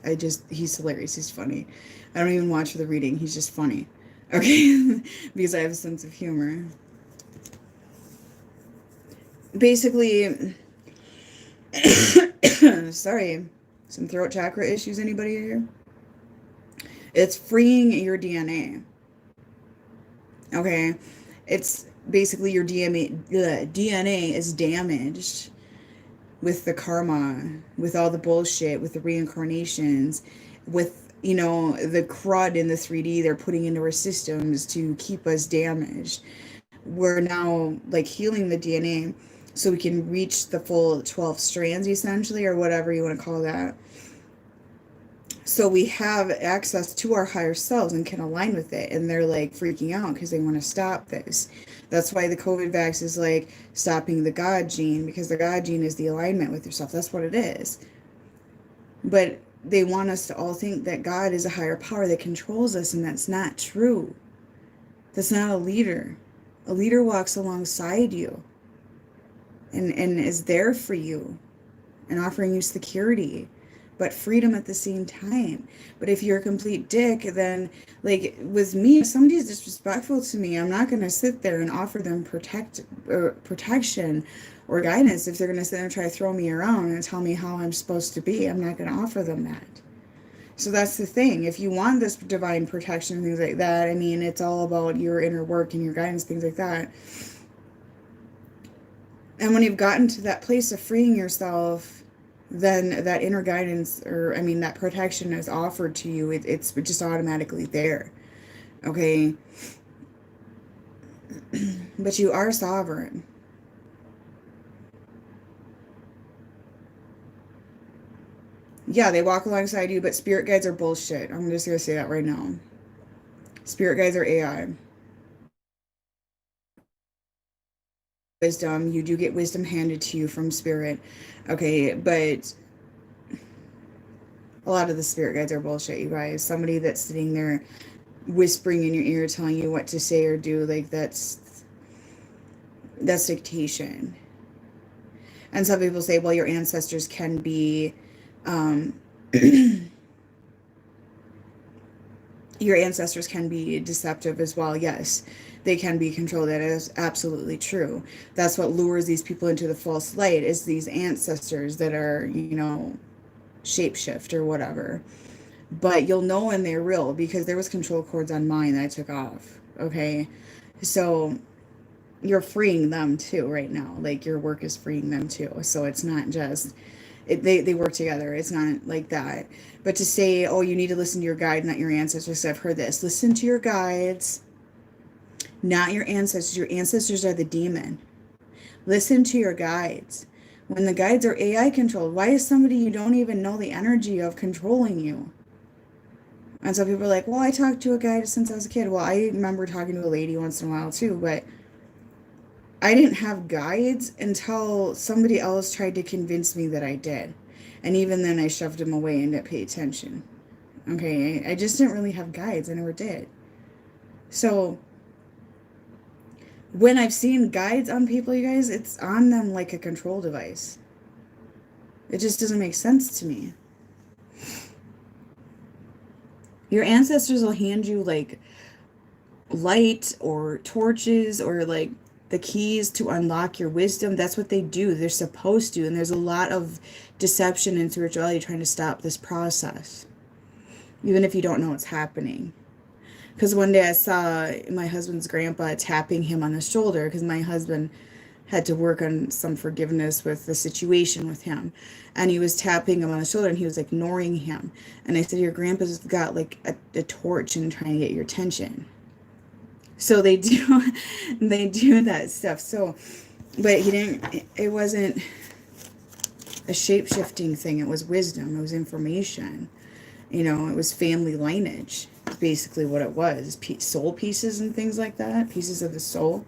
He's hilarious. He's funny. I don't even watch for the reading. He's just funny. Okay? Because I have a sense of humor. Basically, sorry, some throat chakra issues, anybody here? It's freeing your DNA. Okay? It's basically your DNA is damaged with the karma, with all the bullshit, with the reincarnations, with, the crud in the 3D they're putting into our systems to keep us damaged. We're now, healing the DNA so we can reach the full 12 strands, essentially, or whatever you want to call that. So we have access to our higher selves and can align with it. And they're, freaking out because they want to stop this. That's why the COVID vax is, stopping the God gene, because the God gene is the alignment with yourself. That's what it is. But they want us to all think that God is a higher power that controls us, and that's not true. That's not a leader. A leader walks alongside you and is there for you and offering you security, but freedom at the same time. But if you're a complete dick, then, with me, if somebody's disrespectful to me, I'm not going to sit there and offer them protection or guidance. If they're going to sit there and try to throw me around and tell me how I'm supposed to be, I'm not going to offer them that. So that's the thing. If you want this divine protection and things like that, it's all about your inner work and your guidance, things like that. And when you've gotten to that place of freeing yourself, then that inner guidance, or that protection is offered to you. It's just automatically there. Okay? But you are sovereign. Yeah, they walk alongside you, but spirit guides are bullshit. I'm just going to say that right now. Spirit guides are AI. Wisdom, you do get wisdom handed to you from spirit. Okay, but a lot of the spirit guides are bullshit, you guys. Somebody that's sitting there whispering in your ear, telling you what to say or do, that's dictation. And some people say, well, your ancestors can be your ancestors can be deceptive as well. Yes, they can be controlled. That is absolutely true. That's what lures these people into the false light, is these ancestors that are, shapeshift or whatever. But you'll know when they're real, because there was control cords on mine that I took off. Okay, so you're freeing them too right now. Your work is freeing them too. So it's not just they work together. It's not like that. But to say, oh, you need to listen to your guide, not your ancestors. I've heard this. Listen to your guides, not your ancestors. Your ancestors are the demon. Listen to your guides. When the guides are AI controlled, why is somebody you don't even know the energy of controlling you? And so people are like, well, I talked to a guide since I was a kid. Well, I remember talking to a lady once in a while too, but I didn't have guides until somebody else tried to convince me that I did. And even then I shoved them away and didn't pay attention. Okay, I just didn't really have guides. I never did. So when I've seen guides on people, you guys, it's on them like a control device. It just doesn't make sense to me. Your ancestors will hand you light or torches or the keys to unlock your wisdom. That's what they do. They're supposed to. And there's a lot of deception and spirituality trying to stop this process, even if you don't know what's happening. Because one day I saw my husband's grandpa tapping him on the shoulder, because my husband had to work on some forgiveness with the situation with him. And he was tapping him on the shoulder and he was ignoring him. And I said, your grandpa's got a torch and trying to get your attention. So they do, they do that stuff. So, but he didn't, it wasn't a shape-shifting thing. It was wisdom. It was information. You know, it was family lineage. It's basically what it was. Soul pieces and things like that. Pieces of the soul.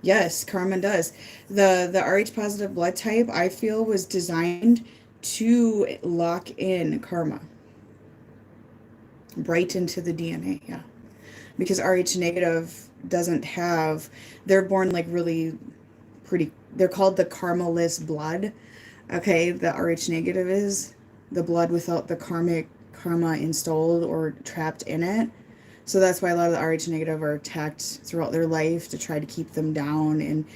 Yes, karma does. The RH positive blood type, I feel, was designed to lock in karma right into the DNA. Yeah. Because RH negative doesn't have, they're born like really pretty, they're called the karma-less blood. Okay, the RH negative is the blood without the karma installed or trapped in it. So that's why a lot of the RH negative are attacked throughout their life to try to keep them down and,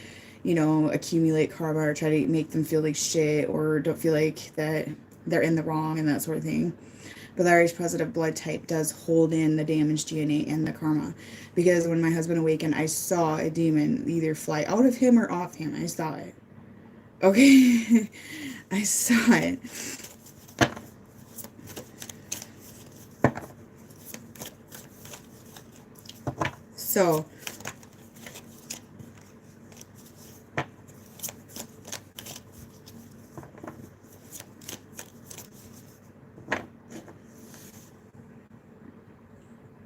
you know, accumulate karma or try to make them feel like shit or don't feel like that they're in the wrong and that sort of thing. But the RH positive blood type does hold in the damaged DNA and the karma. Because when my husband awakened, I saw a demon either fly out of him or off him. I saw it. Okay? I saw it. So,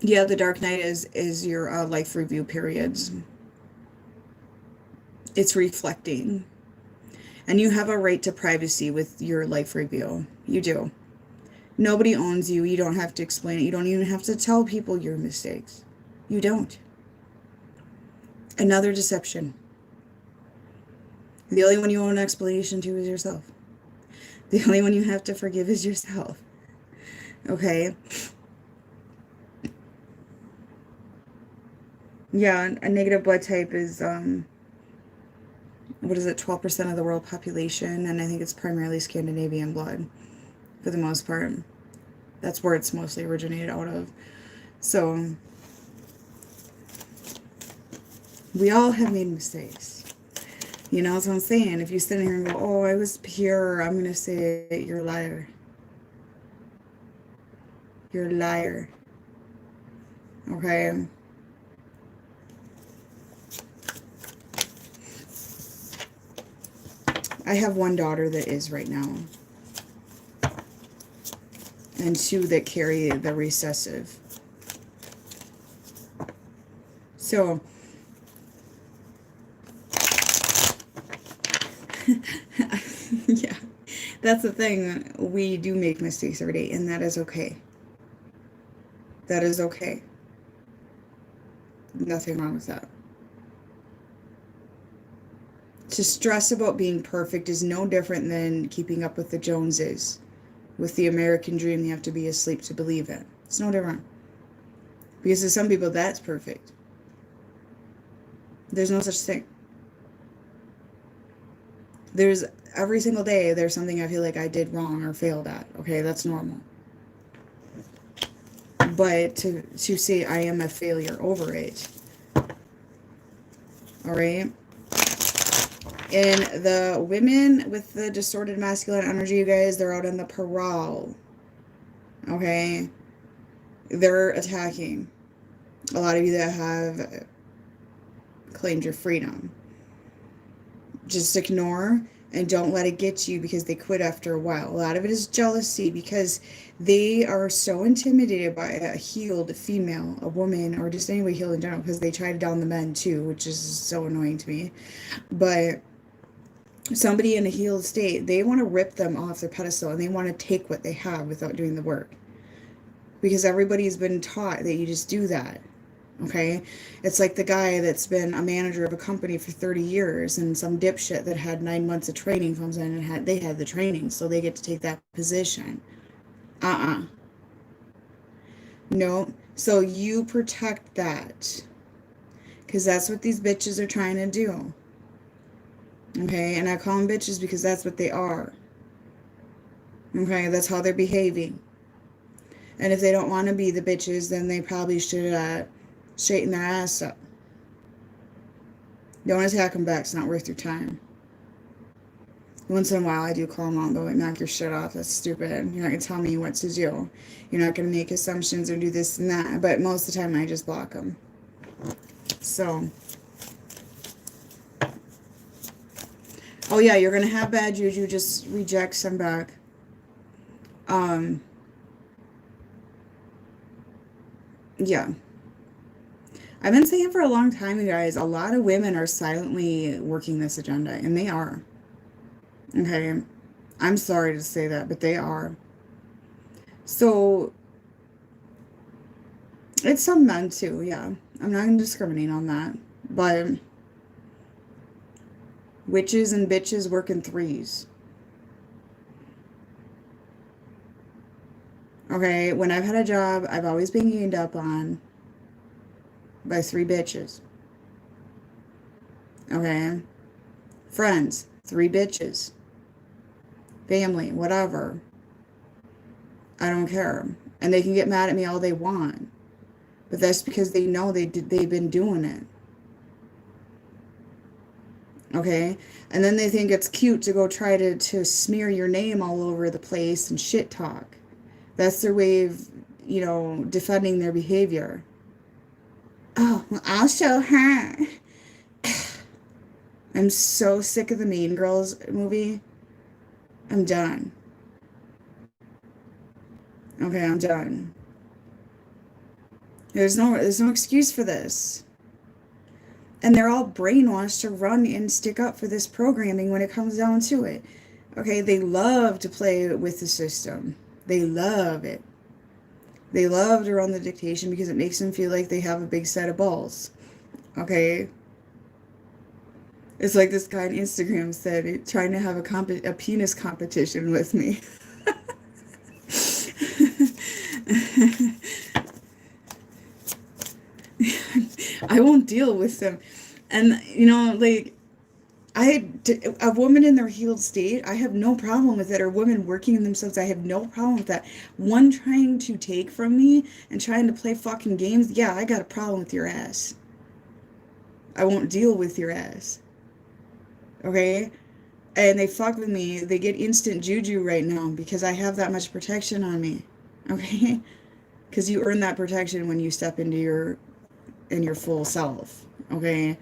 yeah, the dark night is your life review periods. It's reflecting. And you have a right to privacy with your life review. You do. Nobody owns you. You don't have to explain it. You don't even have to tell people your mistakes. You don't. Another deception. The only one you owe an explanation to is yourself. The only one you have to forgive is yourself. Okay? Yeah, a negative blood type is, what is it, 12% of the world population, and I think it's primarily Scandinavian blood, for the most part. That's where it's mostly originated out of. So, we all have made mistakes. You know, that's what I'm saying. If you sit here and go, oh, I was pure, I'm going to say, you're a liar. You're a liar. Okay? I have one daughter that is right now. And two that carry the recessive. So, yeah, that's the thing. We do make mistakes every day, and that is okay. That is okay. Nothing wrong with that. To stress about being perfect is no different than keeping up with the Joneses. With the American dream, you have to be asleep to believe it. It's no different. Because to some people, that's perfect. There's no such thing. There's, every single day, there's something I feel like I did wrong or failed at. Okay, that's normal. But to say I am a failure over it. Alright? And the women with the distorted masculine energy, you guys, they're out on the prowl. Okay? They're attacking. A lot of you that have claimed your freedom. Just ignore and don't let it get you because they quit after a while. A lot of it is jealousy because they are so intimidated by a healed female, a woman, or just anybody healed in general, because they try to down the men too, which is so annoying to me. But somebody in a healed state, they want to rip them off their pedestal and they want to take what they have without doing the work. Because everybody's been taught that you just do that. Okay? It's like the guy that's been a manager of a company for 30 years and some dipshit that had 9 months of training comes in and they had the training, so they get to take that position. No. So you protect that. Because that's what these bitches are trying to do. Okay? And I call them bitches because that's what they are. Okay? That's how they're behaving. And if they don't want to be the bitches, then they probably should straighten their ass up. Don't attack them back. It's not worth your time. Once in a while, I do call them out, but like, knock your shit off. That's stupid. You're not going to tell me what to do. You're not going to make assumptions or do this and that. But most of the time, I just block them. So, oh yeah, you're going to have bad juju. Just reject some back. Yeah. I've been saying for a long time, you guys, a lot of women are silently working this agenda, and they are. Okay? I'm sorry to say that, but they are. So, it's some men too, yeah. I'm not going to discriminate on that. But witches and bitches work in threes. Okay? When I've had a job, I've always been gained up on by 3 bitches. Okay? Friends, 3 bitches. Family, whatever. I don't care. And they can get mad at me all they want. But that's because they know they've been doing it. Okay? And then they think it's cute to go try to smear your name all over the place and shit talk. That's their way of, defending their behavior. Oh, well, I'll show her. I'm so sick of the Mean Girls movie. I'm done. Okay, I'm done. There's no excuse for this. And they're all brainwashed to run and stick up for this programming when it comes down to it. Okay, they love to play with the system. They love it. They love to run the dictation because it makes them feel like they have a big set of balls. Okay? It's like this guy on Instagram said, trying to have a penis competition with me. I won't deal with them. And, like, a woman in their healed state, I have no problem with it. Or women working in themselves, I have no problem with that. One trying to take from me and trying to play fucking games, yeah, I got a problem with your ass. I won't deal with your ass. Okay? And they fuck with me, they get instant juju right now because I have that much protection on me. Okay? Because you earn that protection when you step into your full self. Okay?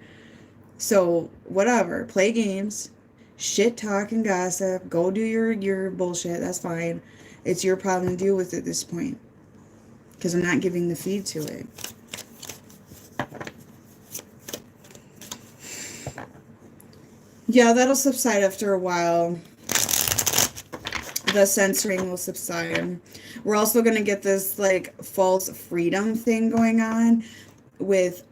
So, whatever. Play games. Shit talk and gossip. Go do your bullshit. That's fine. It's your problem to deal with at this point. Because I'm not giving the feed to it. Yeah, that'll subside after a while. The censoring will subside. We're also going to get this, like, false freedom thing going on with,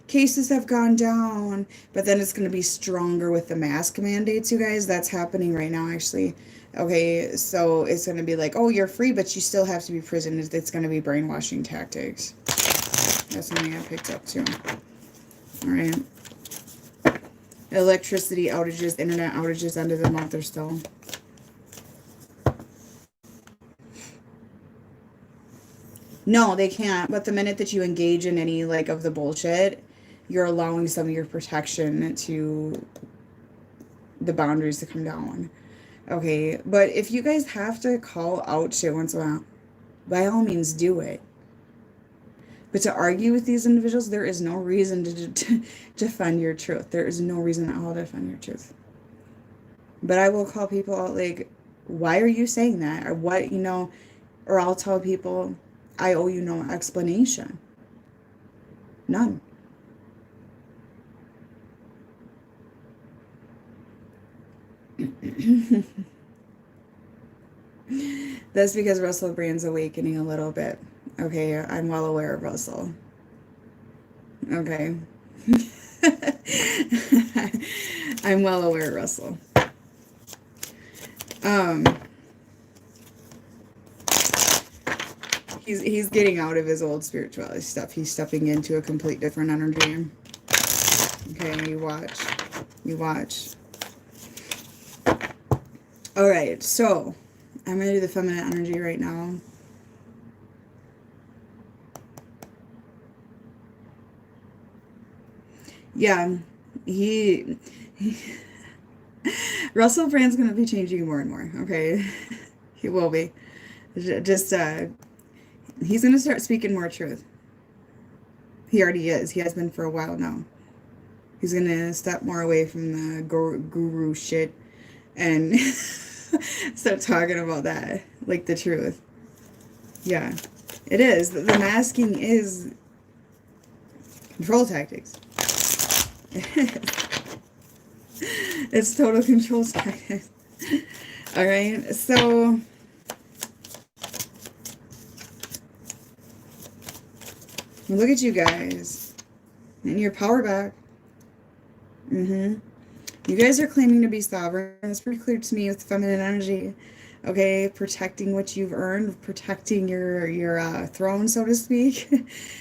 cases have gone down, but then it's going to be stronger with the mask mandates, you guys. That's happening right now, actually. Okay, so it's going to be like, you're free, but you still have to be prisoned. It's going to be brainwashing tactics. That's something I picked up, too. All right. Electricity outages, internet outages, end of the month or so. No, they can't. But the minute that you engage in any, like, of the bullshit, you're allowing some of your protection to the boundaries to come down. Okay, but if you guys have to call out shit once in a while, by all means do it. But to argue with these individuals, there is no reason to defend your truth. There is no reason at all to defend your truth. But I will call people out, like, why are you saying that? Or what, or I'll tell people, I owe you no explanation. None. That's because Russell Brand's awakening a little bit. Okay, I'm well aware of Russell. Okay. I'm well aware of Russell. He's getting out of his old spirituality stuff. He's stepping into a complete different energy. Okay, you watch. You watch. Alright, so I'm going to do the feminine energy right now. Yeah, Russell Brand's going to be changing more and more, okay? He will be. Just, he's going to start speaking more truth. He already is. He has been for a while now. He's going to step more away from the guru shit and start talking about that, like the truth. Yeah, it is. The masking is control tactics. It's total control tactics. All right, so look at you guys and your power back. You guys are claiming to be sovereign. That's pretty clear to me with feminine energy. Okay, protecting what you've earned, protecting your throne, so to speak.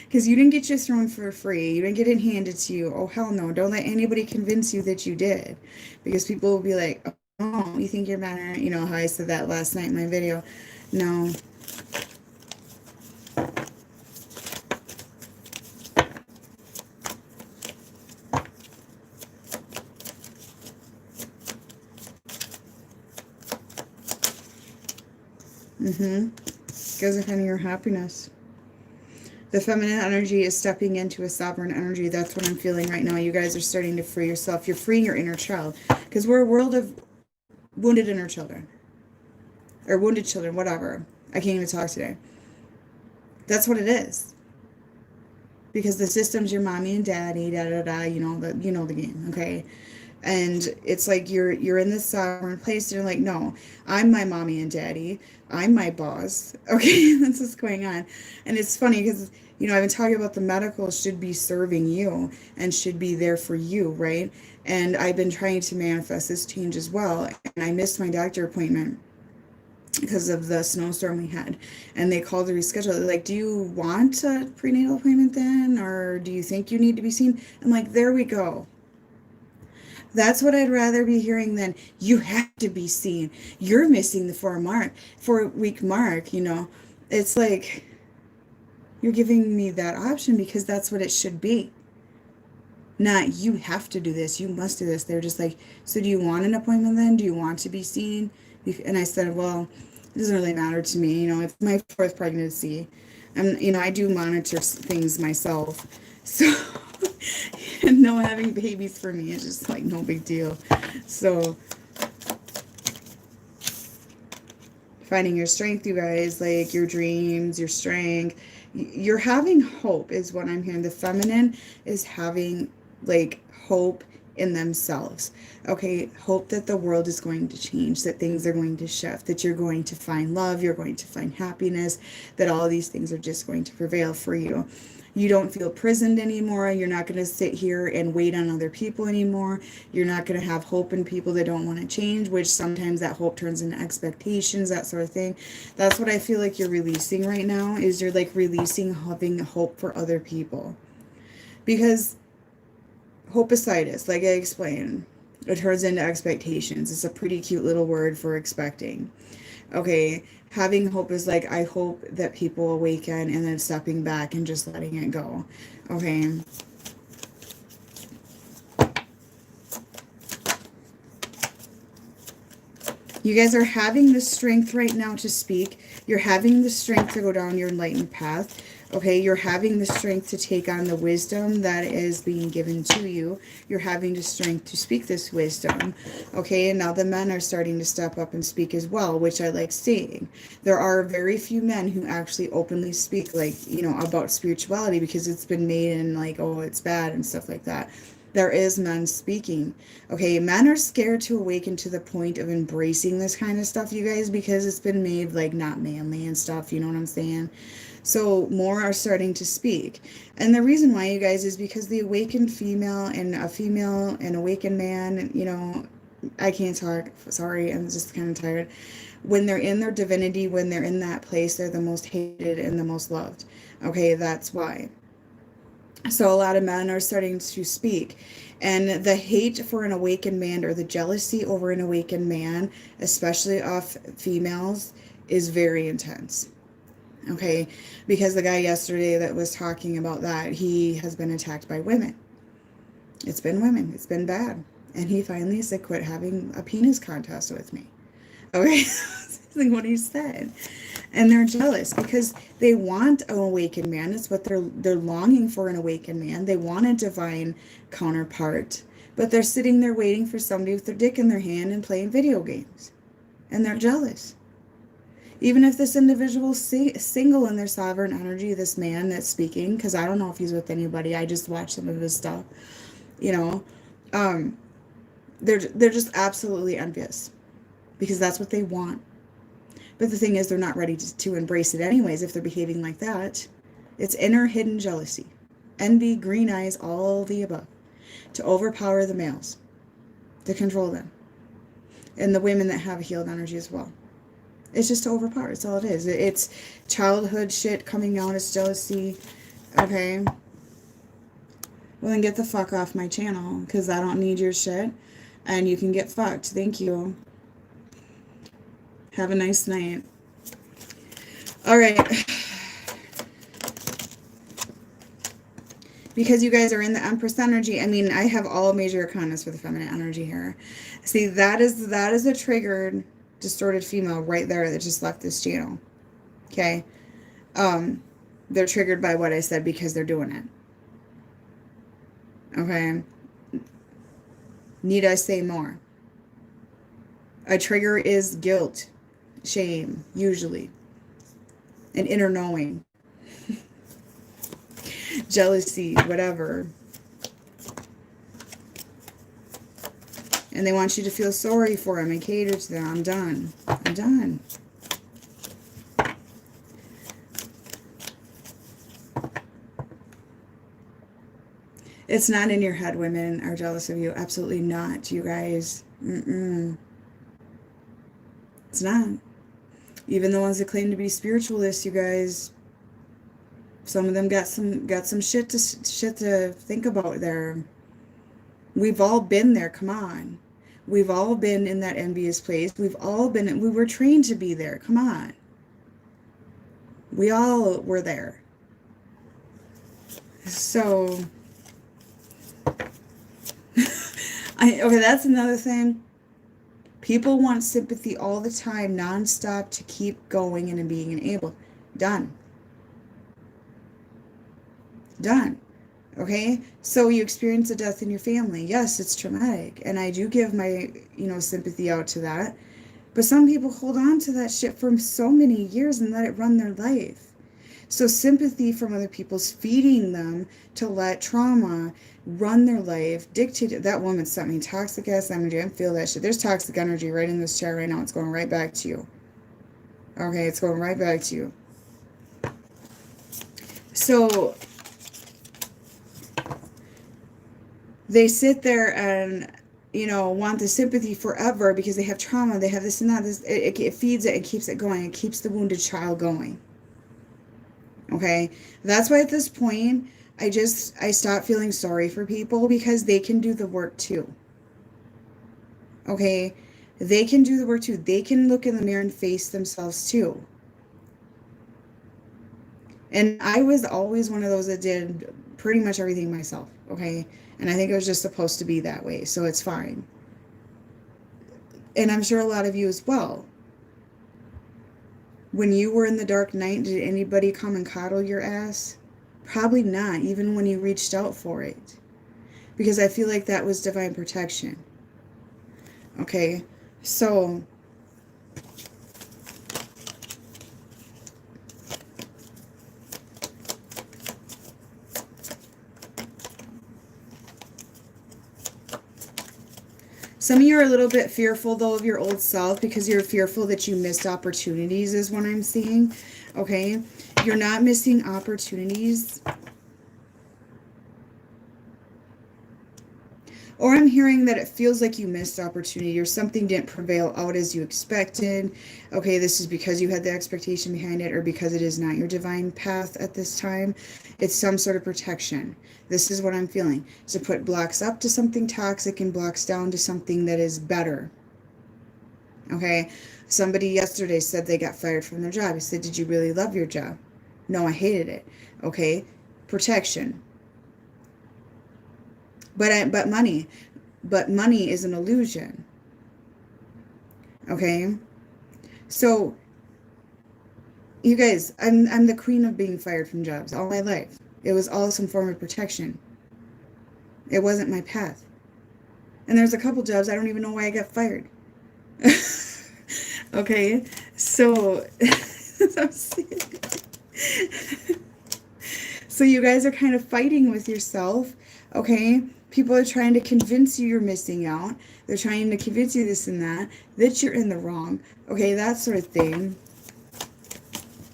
Because you didn't get your throne for free. You didn't get it handed to you. Oh, hell no. Don't let anybody convince you that you did. Because people will be like, oh, you think you're better? You know how I said that last night in my video. No. You guys are finding your happiness. The feminine energy is stepping into a sovereign energy. That's what I'm feeling right now. You guys are starting to free yourself. You're freeing your inner child. Because we're a world of wounded inner children. Or wounded children, whatever. I can't even talk today. That's what it is. Because the system's your mommy and daddy, da-da-da, you know the game, okay? And it's like you're in this sovereign place. And you're like, no, I'm my mommy and daddy. I'm my boss. Okay, that's what's going on. And it's funny because, you know, I've been talking about the medical should be serving you and should be there for you, right? And I've been trying to manifest this change as well. And I missed my doctor appointment because of the snowstorm we had. And they called to reschedule. They're like, do you want a prenatal appointment then? Or do you think you need to be seen? I'm like, there we go. That's what I'd rather be hearing than you have to be seen. You're missing the 4-week mark, you know. It's like you're giving me that option because that's what it should be. Not you have to do this, you must do this. They're just like, so do you want an appointment then? Do you want to be seen? And I said, well, it doesn't really matter to me. You know, it's my 4th pregnancy. And, you know, I do monitor things myself. So... and no having babies for me is just like no big deal. So finding your strength, you guys, like your dreams, your strength, you're having hope is what I'm hearing. The feminine is having like hope in themselves. Okay, hope that the world is going to change, that things are going to shift, that you're going to find love, you're going to find happiness, that all these things are just going to prevail for you. You don't feel prisoned anymore. You're not going to sit here and wait on other people anymore. You're not going to have hope in people that don't want to change, which sometimes that hope turns into expectations, that sort of thing. That's what I feel like you're releasing right now, is you're like releasing having hope for other people. Because hopicitis, like I explained, it turns into expectations. It's a pretty cute little word for expecting. Okay, having hope is like, I hope that people awaken, and then stepping back and just letting it go. Okay. You guys are having the strength right now to speak. You're having the strength to go down your enlightened path. Okay, you're having the strength to take on the wisdom that is being given to you. You're having the strength to speak this wisdom. Okay, and now the men are starting to step up and speak as well, which I like seeing. There are very few men who actually openly speak, like, you know, about spirituality, because it's been made in like, oh, it's bad and stuff like that. There is men speaking. Okay, men are scared to awaken to the point of embracing this kind of stuff, you guys, because it's been made like not manly and stuff, you know what I'm saying? So more are starting to speak. And the reason why, you guys, is because the awakened female and awakened man, you know, I can't talk, sorry, I'm just kind of tired. When they're in their divinity, when they're in that place, they're the most hated and the most loved. Okay, that's why. So a lot of men are starting to speak. And the hate for an awakened man, or the jealousy over an awakened man, especially of females, is very intense. Okay, because the guy yesterday that was talking about that, he has been attacked by women. It's been women. It's been bad. And he finally said, quit having a penis contest with me. Okay? That's what he said. And they're jealous because they want an awakened man. It's what they're longing for, an awakened man. They want a divine counterpart. But they're sitting there waiting for somebody with their dick in their hand and playing video games. And they're jealous. Even if this individual's single in their sovereign energy, this man that's speaking, because I don't know if he's with anybody. I just watch some of his stuff. You know, they're just absolutely envious because that's what they want. But the thing is, they're not ready to embrace it anyways if they're behaving like that. It's inner hidden jealousy, envy, green eyes, all the above, to overpower the males, to control them, and the women that have a healed energy as well. It's just to overpower. It's all it is. It's childhood shit coming out. It's jealousy. Okay. Well, then get the fuck off my channel because I don't need your shit. And you can get fucked. Thank you. Have a nice night. All right. Because you guys are in the Empress energy. I mean, I have all major arcanas for the feminine energy here. See, that is a triggered, distorted female right there that just left this channel. Okay? They're triggered by what I said because they're doing it. Okay? Need I say more? A trigger is guilt, shame, usually. An inner knowing. Jealousy, whatever. And they want you to feel sorry for them and cater to them. I'm done. I'm done. It's not in your head women are jealous of you. Absolutely not, you guys. Mm-mm. It's not. Even the ones that claim to be spiritualists, you guys, some of them got some shit to think about there. We've all been there. Come on. We've all been in that envious place. We were trained to be there. Come on. We all were there. So, okay, that's another thing. People want sympathy all the time, nonstop, to keep going and being enabled. Done. Done. Okay? So you experience a death in your family. Yes, it's traumatic. And I do give my, sympathy out to that. But some people hold on to that shit for so many years and let it run their life. So sympathy from other people's feeding them to let trauma run their life, dictate. That woman sent me toxic ass energy. I feel that shit. There's toxic energy right in this chair right now. It's going right back to you. Okay, it's going right back to you. So they sit there and, want the sympathy forever because they have trauma. They have this and that. It feeds it and keeps it going. It keeps the wounded child going. Okay? That's why at this point, I stop feeling sorry for people because they can do the work too. Okay? They can do the work too. They can look in the mirror and face themselves too. And I was always one of those that did pretty much everything myself. Okay? And I think it was just supposed to be that way. So it's fine. And I'm sure a lot of you as well. When you were in the dark night, did anybody come and coddle your ass? Probably not, even when you reached out for it. Because I feel like that was divine protection. Okay, so some of you are a little bit fearful, though, of your old self because you're fearful that you missed opportunities is what I'm seeing, okay? You're not missing opportunities. Or I'm hearing that it feels like you missed opportunity or something didn't prevail out as you expected. Okay, this is because you had the expectation behind it or because it is not your divine path at this time. It's some sort of protection. This is what I'm feeling. To put blocks up to something toxic and blocks down to something that is better. Okay, somebody yesterday said they got fired from their job. I said, did you really love your job? No, I hated it. Okay, protection. But money. but money is an illusion. Okay? So, you guys, I'm the queen of being fired from jobs all my life. It was all some form of protection. It wasn't my path. And there's a couple jobs I don't even know why I got fired. Okay? So, so you guys are kind of fighting with yourself, okay? People are trying to convince you you're missing out. They're trying to convince you this and that you're in the wrong, okay? That sort of thing.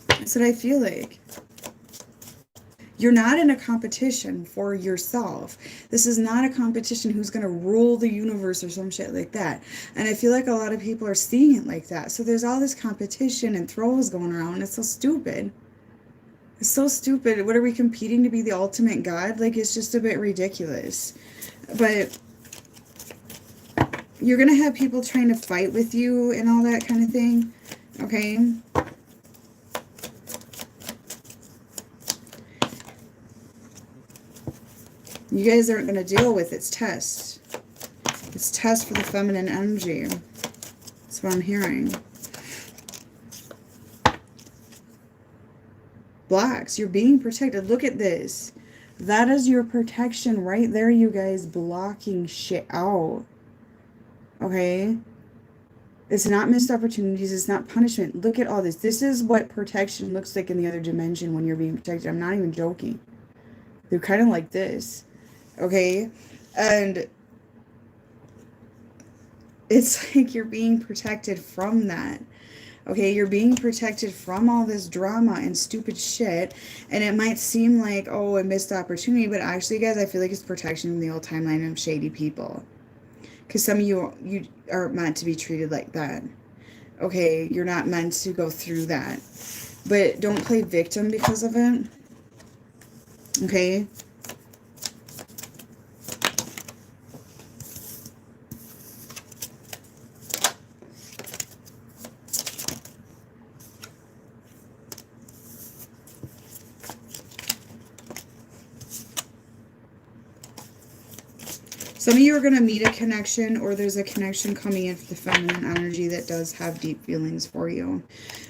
That's what I feel like. You're not in a competition for yourself. This is not a competition who's going to rule the universe or some shit like that. And I feel like a lot of people are seeing it like that. So there's all this competition and throws going around. It's so stupid. It's so stupid. What are we competing to be the ultimate God? Like, it's just a bit ridiculous. But you're going to have people trying to fight with you and all that kind of thing. Okay? You guys aren't going to deal with its test. It's test for the feminine energy. That's what I'm hearing. Blacks, you're being protected. Look at this. That is your protection right there, you guys, blocking shit out. Okay? It's not missed opportunities. It's not punishment. Look at all this. This is what protection looks like in the other dimension when you're being protected. I'm not even joking. They're kind of like this. Okay? And it's like you're being protected from that. Okay, you're being protected from all this drama and stupid shit. And it might seem like, oh, a missed opportunity. But actually, guys, I feel like it's protection from the old timeline of shady people. Because some of you are meant to be treated like that. Okay, you're not meant to go through that. But don't play victim because of it. Okay? Some of you are going to meet a connection, or there's a connection coming in for the feminine energy that does have deep feelings for you.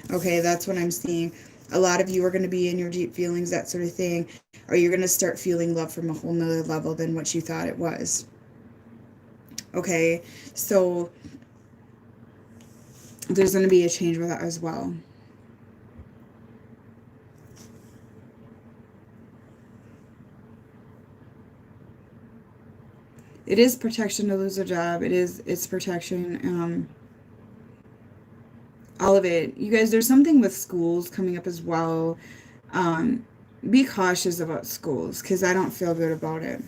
Okay, that's what I'm seeing. A lot of you are going to be in your deep feelings, that sort of thing. Or you're going to start feeling love from a whole nother level than what you thought it was. Okay, so there's going to be a change with that as well. It is protection to lose a job. It's protection. All of it. You guys, there's something with schools coming up as well. Be cautious about schools because I don't feel good about it.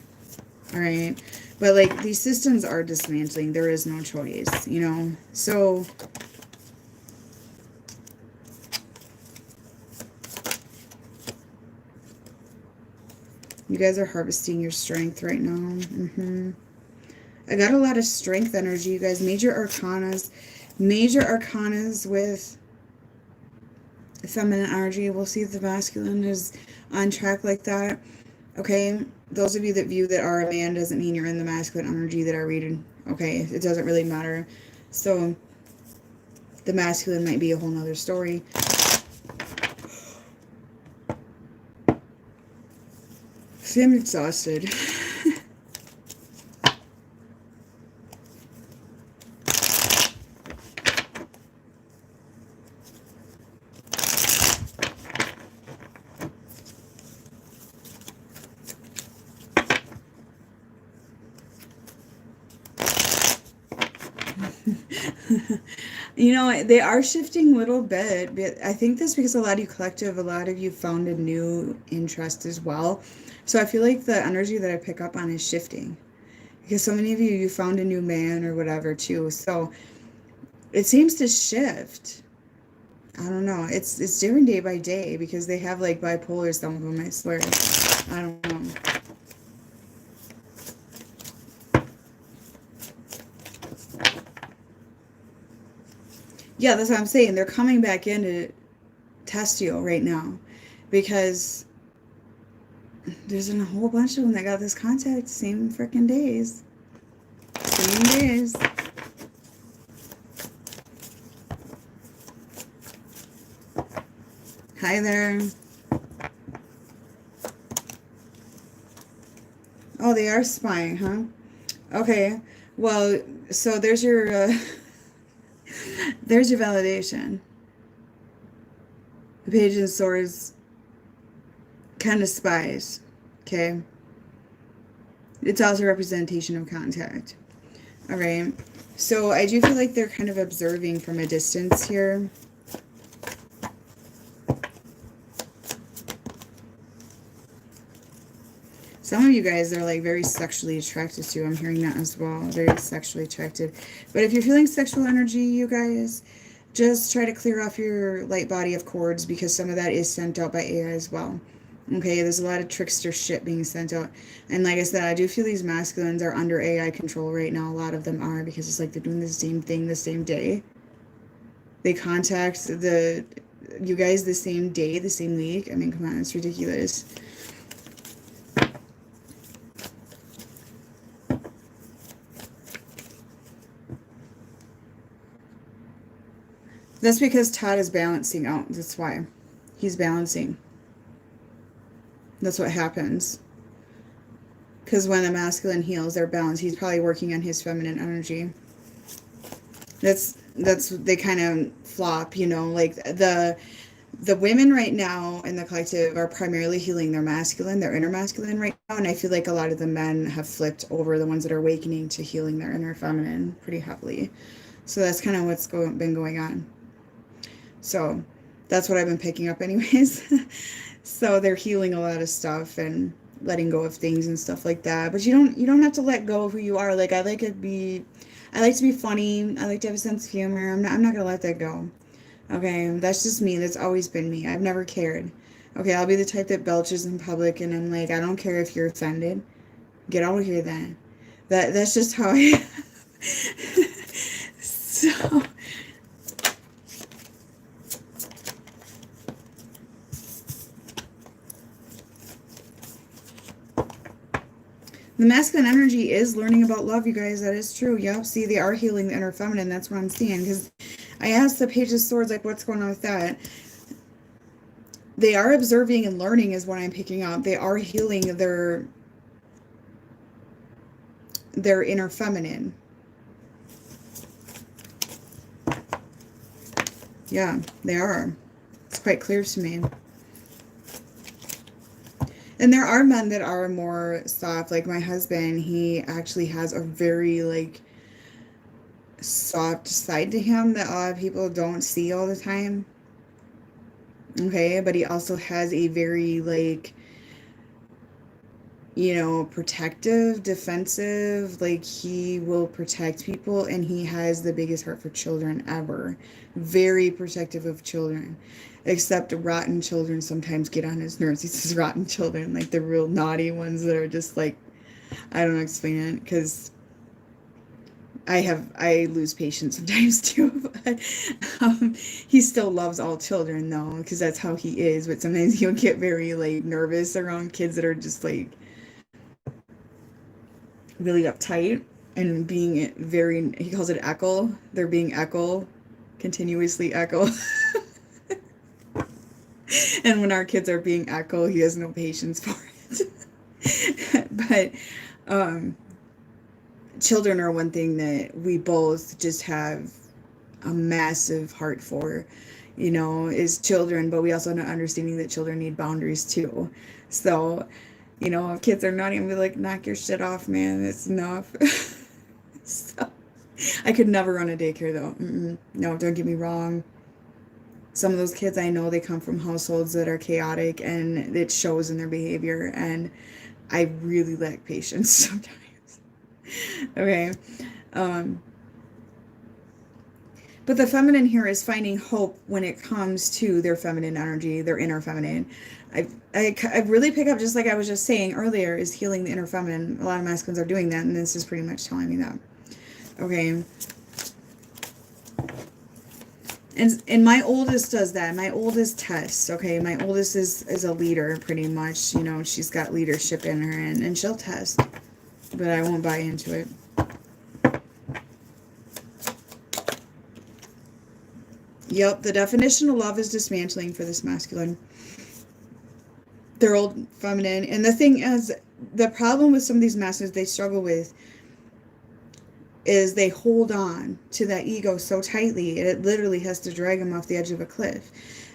All right. But like these systems are dismantling. There is no choice, you know. So you guys are harvesting your strength right now. I got a lot of strength energy, you guys. Major arcanas with feminine energy. We'll see if the masculine is on track like that. Okay, those of you that view that are a man doesn't mean you're in the masculine energy that are reading. Okay, it doesn't really matter. So the masculine might be a whole nother story. See, I'm exhausted. You know, they are shifting a little bit, but I think that's because a lot of you collective, a lot of you found a new interest as well. So I feel like the energy that I pick up on is shifting. Because so many of you found a new man or whatever too. So it seems to shift. I don't know. It's different day by day because they have like bipolar, some of them, I swear. I don't know. Yeah, that's what I'm saying. They're coming back in to test you right now because there's a whole bunch of them that got this contact the same freaking days. same days. Hi there. Oh, they are spying, huh? Okay. Well, so there's your there's your validation. The Page of Swords kind of spies. Okay. It's also a representation of contact. All right. So I do feel like they're kind of observing from a distance here. Some of you guys are like very sexually attracted to. I'm hearing that as well. Very sexually attracted. But if you're feeling sexual energy, you guys, just try to clear off your light body of cords, because some of that is sent out by AI as well. Okay, there's a lot of trickster shit being sent out. And like I said, I do feel these masculines are under AI control right now. A lot of them are, because it's like they're doing the same thing the same day. They contact you guys the same day, the same week. I mean, come on, it's ridiculous. That's because Todd is balancing out. That's why. He's balancing. That's what happens. Because when a masculine heals, they're balanced. He's probably working on his feminine energy. That's they kind of flop, you know, like the women right now in the collective are primarily healing their masculine, their inner masculine right now, and I feel like a lot of the men have flipped over, the ones that are awakening to healing their inner feminine pretty heavily. So that's kind of what's been going on. So that's what I've been picking up anyways. So they're healing a lot of stuff and letting go of things and stuff like that. But you don't have to let go of who you are. Like I like to be funny. I like to have a sense of humor. I'm not gonna let that go. Okay, that's just me. That's always been me. I've never cared. Okay, I'll be the type that belches in public, and I'm like, I don't care if you're offended. Get out of here then. That's just how I so the masculine energy is learning about love, you guys. That is true. Yep. See, they are healing the inner feminine. That's what I'm seeing. Because I asked the Page of Swords, like, what's going on with that? They are observing and learning is what I'm picking up. They are healing their inner feminine. Yeah, they are. It's quite clear to me. And there are men that are more soft. Like my husband, he actually has a very like soft side to him that a lot of people don't see all the time. Okay, but he also has a very like, you know, protective, defensive, like he will protect people, and he has the biggest heart for children ever. Very protective of children. Except rotten children sometimes get on his nerves. He says rotten children, like the real naughty ones that are just like, I don't know, explain it, because I lose patience sometimes too. But he still loves all children though, because that's how he is. But sometimes he'll get very like nervous around kids that are just like really uptight and being very, he calls it echo. They're being echo, continuously echo. And when our kids are being echo, he has no patience for it. But children are one thing that we both just have a massive heart for, you know, is children. But we also have an understanding that children need boundaries too. So, you know, if kids are naughty, I'm gonna be like, knock your shit off, man. It's enough. So, I could never run a daycare though. No, don't get me wrong. Some of those kids I know, they come from households that are chaotic, and it shows in their behavior, and I really lack patience sometimes. Okay. But the feminine here is finding hope when it comes to their feminine energy, their inner feminine. I really pick up, just like I was just saying earlier, is healing the inner feminine. A lot of masculines are doing that, and this is pretty much telling me that. Okay. And my oldest does that. My oldest tests, okay? My oldest is a leader, pretty much. You know, she's got leadership in her, and she'll test. But I won't buy into it. Yep, the definition of love is dismantling for this masculine. They're old feminine. And the thing is, the problem with some of these masculines they struggle with is they hold on to that ego so tightly, it literally has to drag them off the edge of a cliff.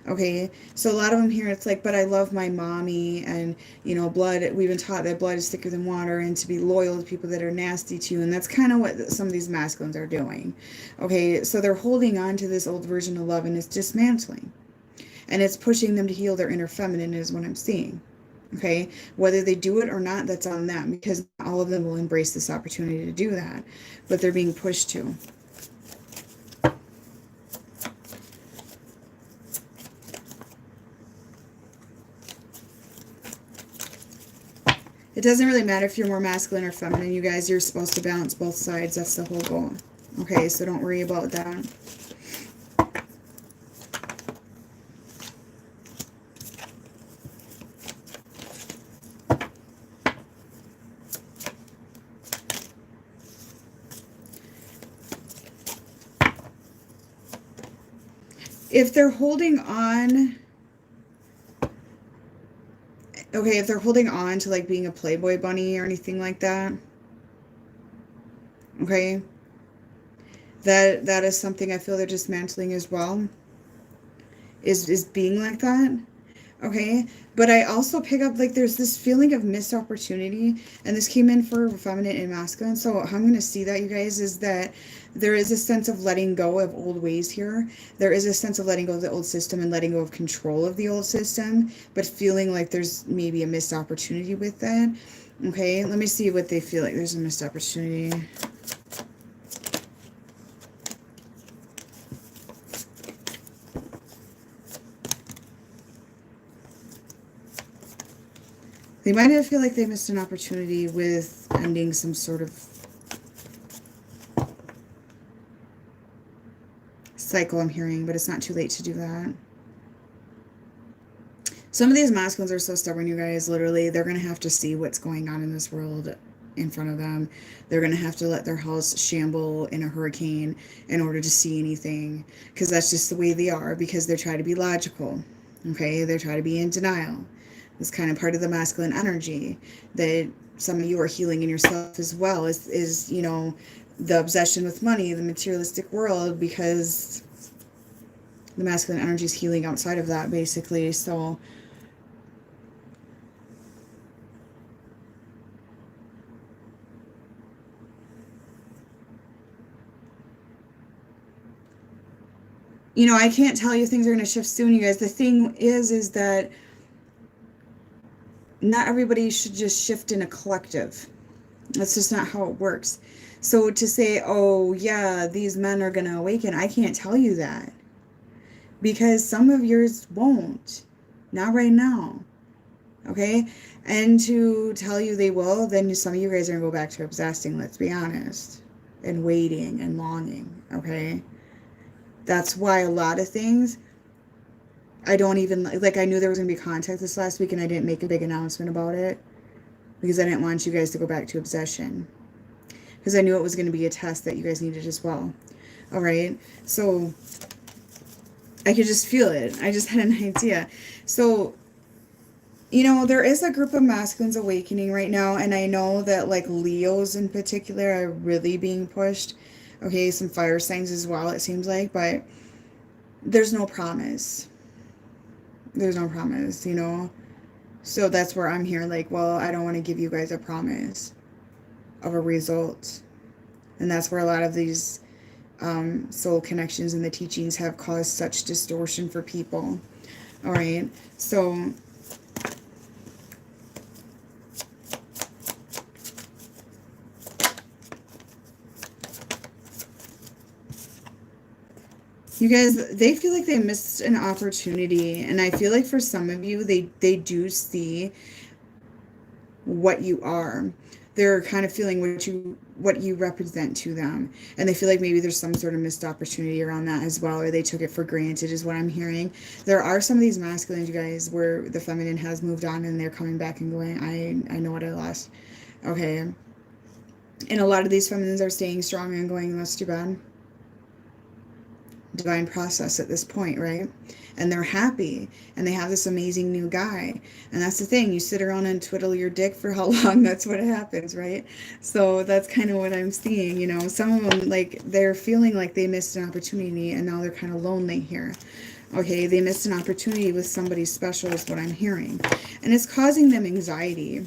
Okay, so a lot of them here, it's like, but I love my mommy, and, you know, blood, we've been taught that blood is thicker than water, and to be loyal to people that are nasty to you, and that's kind of what some of these masculines are doing. Okay, so they're holding on to this old version of love, and it's dismantling. And it's pushing them to heal their inner feminine is what I'm seeing. Okay, whether they do it or not, that's on them, because all of them will embrace this opportunity to do that, but they're being pushed to. It doesn't really matter if you're more masculine or feminine, you guys. You're supposed to balance both sides. That's the whole goal. Okay, so don't worry about that. If they're holding on, okay, if they're holding on to like being a Playboy bunny or anything like that, okay, that is something I feel they're dismantling as well, is being like that. Okay, but I also pick up, like, there's this feeling of missed opportunity, and this came in for feminine and masculine. So how I'm going to see that, you guys, is that there is a sense of letting go of old ways here. There is a sense of letting go of the old system and letting go of control of the old system, but feeling like there's maybe a missed opportunity with that. Okay, let me see what they feel like there's a missed opportunity. They might feel like they missed an opportunity with ending some sort of cycle, I'm hearing, but it's not too late to do that. Some of these masculines are so stubborn, you guys. Literally, they're going to have to see what's going on in this world in front of them. They're going to have to let their house shamble in a hurricane in order to see anything, because that's just the way they are, because they try to be logical. Okay, they try to be in denial. It's kind of part of the masculine energy that some of you are healing in yourself as well, is, you know, the obsession with money, the materialistic world, because the masculine energy is healing outside of that, basically. So you know, I can't tell you things are going to shift soon, you guys. The thing is that not everybody should just shift in a collective. That's just not how it works. So to say, oh yeah, these men are going to awaken, I can't tell you that, because some of yours won't. Not right now. Okay? And to tell you they will, then some of you guys are going to go back to obsessing, let's be honest, and waiting and longing. Okay? That's why a lot of things, I don't even, like, I knew there was going to be contact this last week, and I didn't make a big announcement about it, because I didn't want you guys to go back to obsession, because I knew it was going to be a test that you guys needed as well. All right? So I could just feel it. I just had an idea. So, you know, there is a group of masculines awakening right now, and I know that, like, Leos in particular are really being pushed. Okay, some fire signs as well, it seems like, but there's no promise. There's no promise, you know? So that's where I'm here, like, well, I don't want to give you guys a promise of a result. And that's where a lot of these soul connections and the teachings have caused such distortion for people. All right, so you guys, they feel like they missed an opportunity, and I feel like for some of you, they do see what you are. They're kind of feeling what you represent to them, and they feel like maybe there's some sort of missed opportunity around that as well, or they took it for granted, is what I'm hearing. There are some of these masculines, you guys, where the feminine has moved on, and they're coming back and going, I know what I lost. Okay, and a lot of these feminines are staying strong and going, that's too bad. divine process at this point, right? And they're happy, and they have this amazing new guy. And that's the thing, you sit around and twiddle your dick for how long, that's what happens, right? So that's kind of what I'm seeing, you know. Some of them, like, they're feeling like they missed an opportunity, and now they're kind of lonely here. Okay, they missed an opportunity with somebody special is what I'm hearing. And it's causing them anxiety.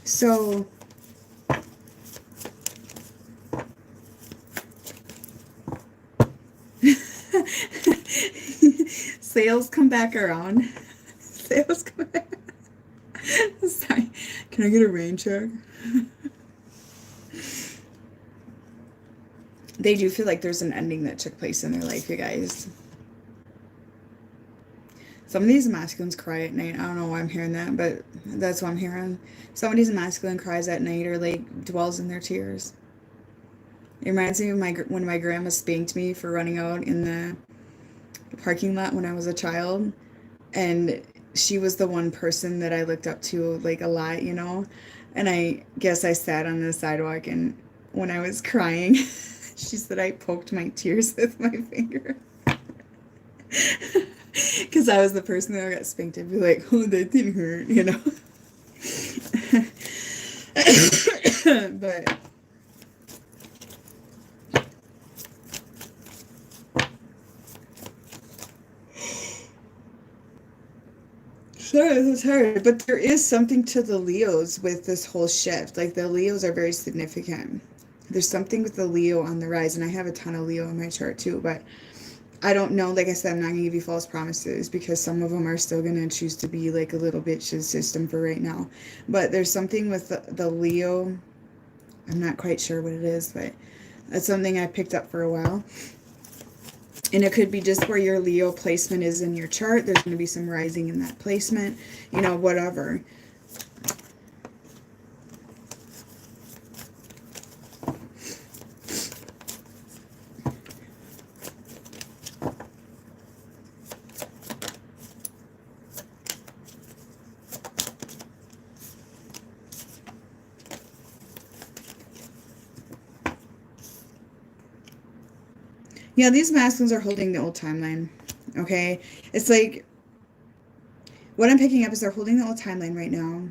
So sales come back around. Sales come back. Sorry. Can I get a rain check? They do feel like there's an ending that took place in their life, you guys. Some of these masculines cry at night. I don't know why I'm hearing that, but that's what I'm hearing. Some of these masculine cries at night or like dwells in their tears. It reminds me of when my grandma spanked me for running out in the parking lot when I was a child. And she was the one person that I looked up to like a lot, you know. And I guess I sat on the sidewalk, and when I was crying, she said I poked my tears with my finger. Because I was the person that got spanked. I'd be like, oh, that didn't hurt, you know. But sorry, this is hard. But there is something to the Leos with this whole shift. Like, the Leos are very significant. There's something with the Leo on the rise, and I have a ton of Leo in my chart too, but I don't know. Like I said, I'm not going to give you false promises because some of them are still going to choose to be like a little bitch system for right now. But there's something with the Leo. I'm not quite sure what it is, but that's something I picked up for a while. And it could be just where your Leo placement is in your chart. There's going to be some rising in that placement, you know, whatever. Yeah, these masculines are holding the old timeline, okay? It's like, what I'm picking up is they're holding the old timeline right now.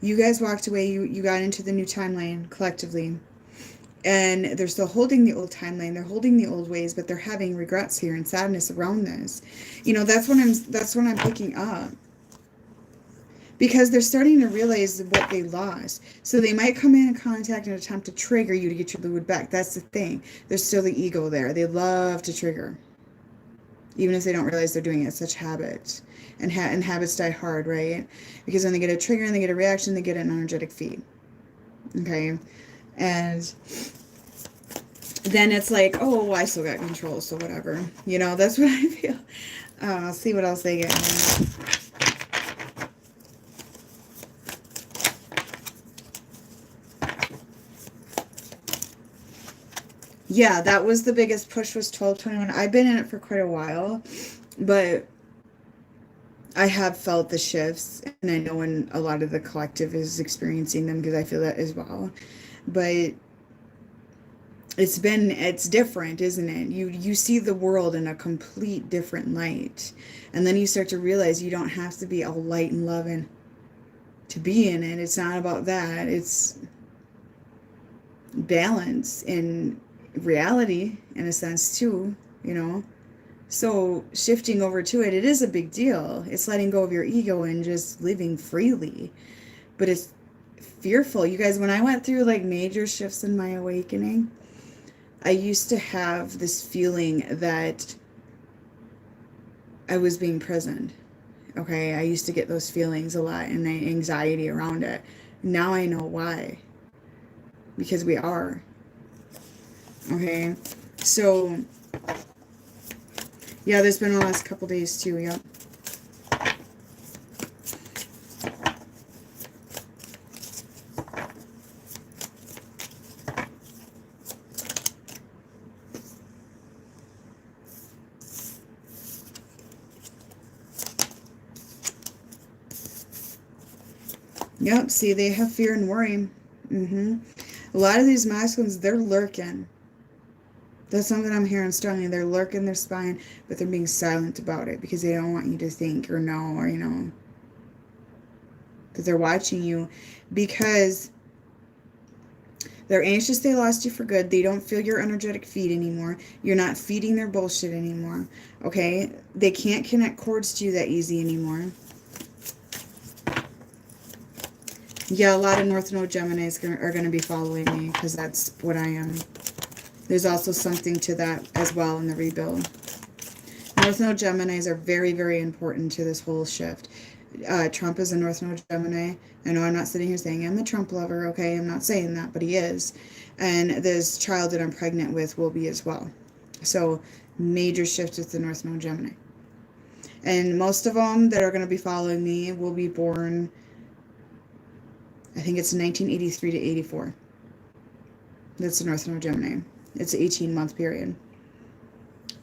You guys walked away, you got into the new timeline collectively. And they're still holding the old timeline, they're holding the old ways, but they're having regrets here and sadness around this. You know, that's what I'm picking up. Because they're starting to realize what they lost. So they might come in contact and attempt to trigger you to get your fluid back. That's the thing. There's still the ego there. They love to trigger. Even if they don't realize they're doing it. It's such habit. And habits die hard, right? Because when they get a trigger and they get a reaction, they get an energetic feed. Okay? And then it's like, oh, well, I still got control, so whatever. You know, that's what I feel. I'll see what else they get here. Yeah, that was the biggest push, was 1221. I've been in it for quite a while, but I have felt the shifts, and I know when a lot of the collective is experiencing them because I feel that as well. But it's different, isn't it? You see the world in a complete different light, and then you start to realize you don't have to be all light and loving to be in it. It's not about that. It's balance and reality in a sense too, you know. So shifting over to it is a big deal. It's letting go of your ego and just living freely. But it's fearful. You guys, when I went through like major shifts in my awakening, I used to have this feeling that I was being prisoned. Okay, I used to get those feelings a lot and the anxiety around it. Now I know why. Because we are. Okay, so yeah, there's been the last couple days too. Yep. Yep, see, they have fear and worry. A lot of these masculines, they're lurking. That's something I'm hearing strongly. They're lurking their spine, but they're being silent about it because they don't want you to think or know or, that they're watching you, because they're anxious they lost you for good. They don't feel your energetic feed anymore. You're not feeding their bullshit anymore. Okay? They can't connect cords to you that easy anymore. Yeah, a lot of North Node Geminis are going to be following me because that's what I am. There's also something to that as well in the rebuild. North Node Geminis are very, very important to this whole shift. Trump is a North Node Gemini. I know I'm not sitting here saying I'm a Trump lover, okay? I'm not saying that, but he is. And this child that I'm pregnant with will be as well. So, major shift with the North Node Gemini. And most of them that are going to be following me will be born, I think it's 1983 to 84. That's the North Node Gemini. It's an 18-month period.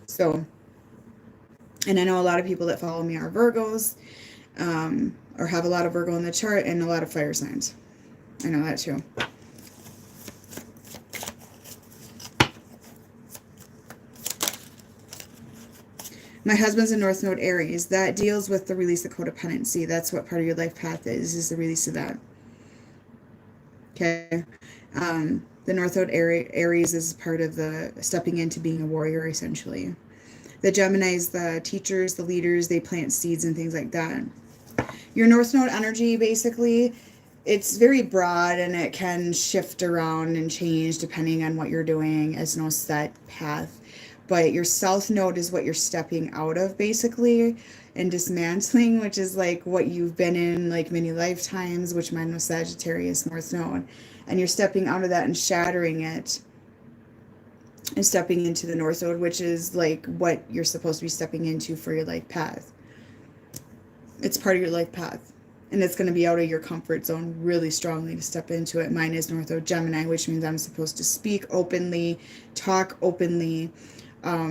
So, and I know a lot of people that follow me are Virgos, or have a lot of Virgo in the chart, and a lot of fire signs. I know that too. My husband's a North Node Aries. That deals with the release of codependency. That's what part of your life path is the release of that. Okay. The North Node Aries is part of the stepping into being a warrior, essentially. The Geminis, the teachers, the leaders, they plant seeds and things like that. Your North Node energy, basically, it's very broad and it can shift around and change depending on what you're doing. It's no set path. But your South Node is what you're stepping out of, basically, and dismantling, which is like what you've been in like many lifetimes, which mine was Sagittarius North Node. And you're stepping out of that and shattering it and stepping into the North Node, which is like what you're supposed to be stepping into for your life path. It's part of your life path. And it's going to be out of your comfort zone really strongly to step into it. Mine is North Node Gemini, which means I'm supposed to speak openly, talk openly,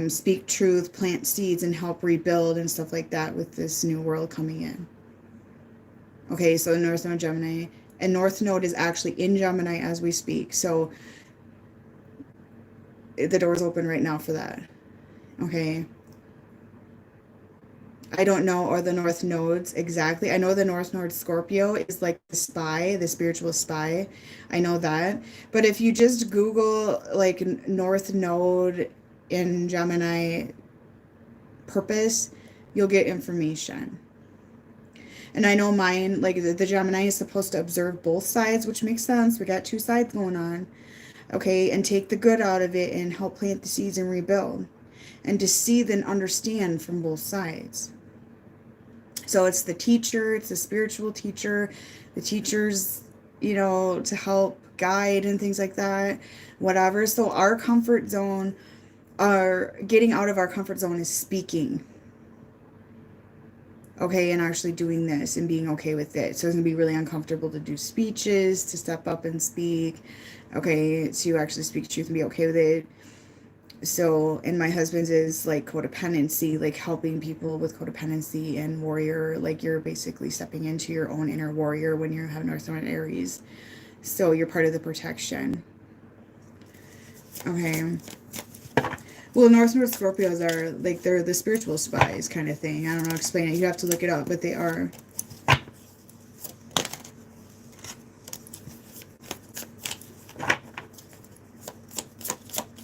speak truth, plant seeds, and help rebuild and stuff like that with this new world coming in. Okay, so North Node Gemini. And North Node is actually in Gemini as we speak. So the door's open right now for that. Okay. I don't know, or the North Nodes exactly. I know the North Node Scorpio is like the spy, the spiritual spy. I know that. But if you just Google like North Node in Gemini purpose, you'll get information. And I know mine, like the Gemini is supposed to observe both sides, which makes sense. We got two sides going on. Okay, and take the good out of it and help plant the seeds and rebuild. And to see then understand from both sides. So it's the teacher, it's the spiritual teacher, the teachers, to help guide and things like that, whatever. So our comfort zone, getting out of our comfort zone is speaking. Okay, and actually doing this and being okay with it. So it's going to be really uncomfortable to do speeches, to step up and speak. Okay, to actually speak truth and be okay with it. So, and my husband's is like codependency, like helping people with codependency, and warrior, like you're basically stepping into your own inner warrior when you have North Node Aries. So you're part of the protection. Okay. Well, North Node Scorpios are like, they're the spiritual spies kind of thing. I don't know how to explain it. You have to look it up, but they are.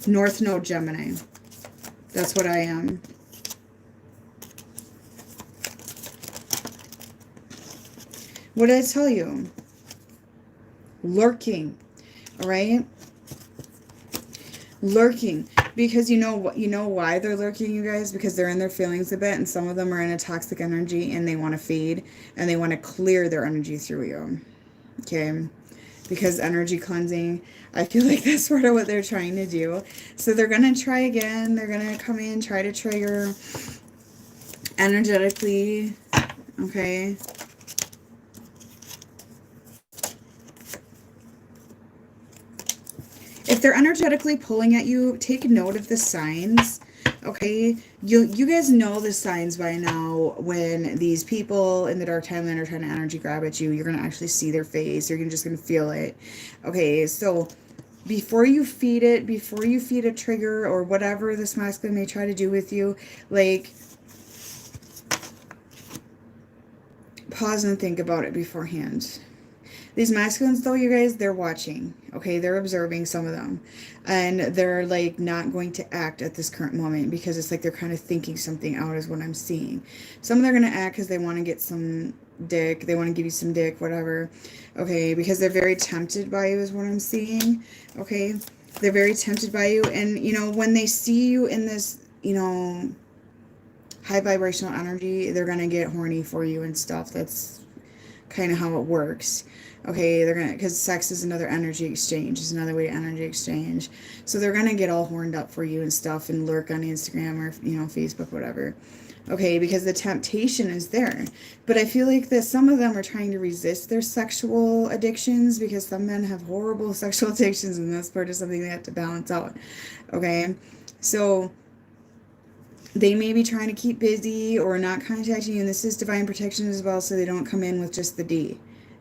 North Node Gemini. That's what I am. What did I tell you? Lurking. All right? Lurking. Because you know why they're lurking, you guys? Because they're in their feelings a bit, and some of them are in a toxic energy, and they want to feed, and they want to clear their energy through you. Okay? Because energy cleansing, I feel like that's sort of what they're trying to do. So they're going to try again. They're going to come in, try to trigger energetically. Okay? If they're energetically pulling at you, take note of the signs Okay, you guys know the signs by now when these people in the dark timeline are trying to energy grab at you. You're gonna actually see their face. You're just gonna feel it. Okay, so before you feed it, before you feed a trigger or whatever this masculine may try to do with you, like, pause and think about it beforehand. These masculines, though, you guys, they're watching. Okay, they're observing, some of them, and they're like not going to act at this current moment because it's like they're kind of thinking something out is what I'm seeing. Some of them are going to act because they want to get some dick, they want to give you some dick, whatever. Okay, because they're very tempted by you is what I'm seeing. Okay, they're very tempted by you, and you know, when they see you in this, you know, high vibrational energy, they're going to get horny for you and stuff. That's kind of how it works. Okay, they're gonna, because sex is another energy exchange, is another way to energy exchange. So they're gonna get all horned up for you and stuff and lurk on Instagram or, you know, Facebook, whatever. Okay, because the temptation is there. But I feel like that some of them are trying to resist their sexual addictions, because some men have horrible sexual addictions, and that's part of something they have to balance out. Okay, so they may be trying to keep busy or not contacting you, and this is divine protection as well, so they don't come in with just the D.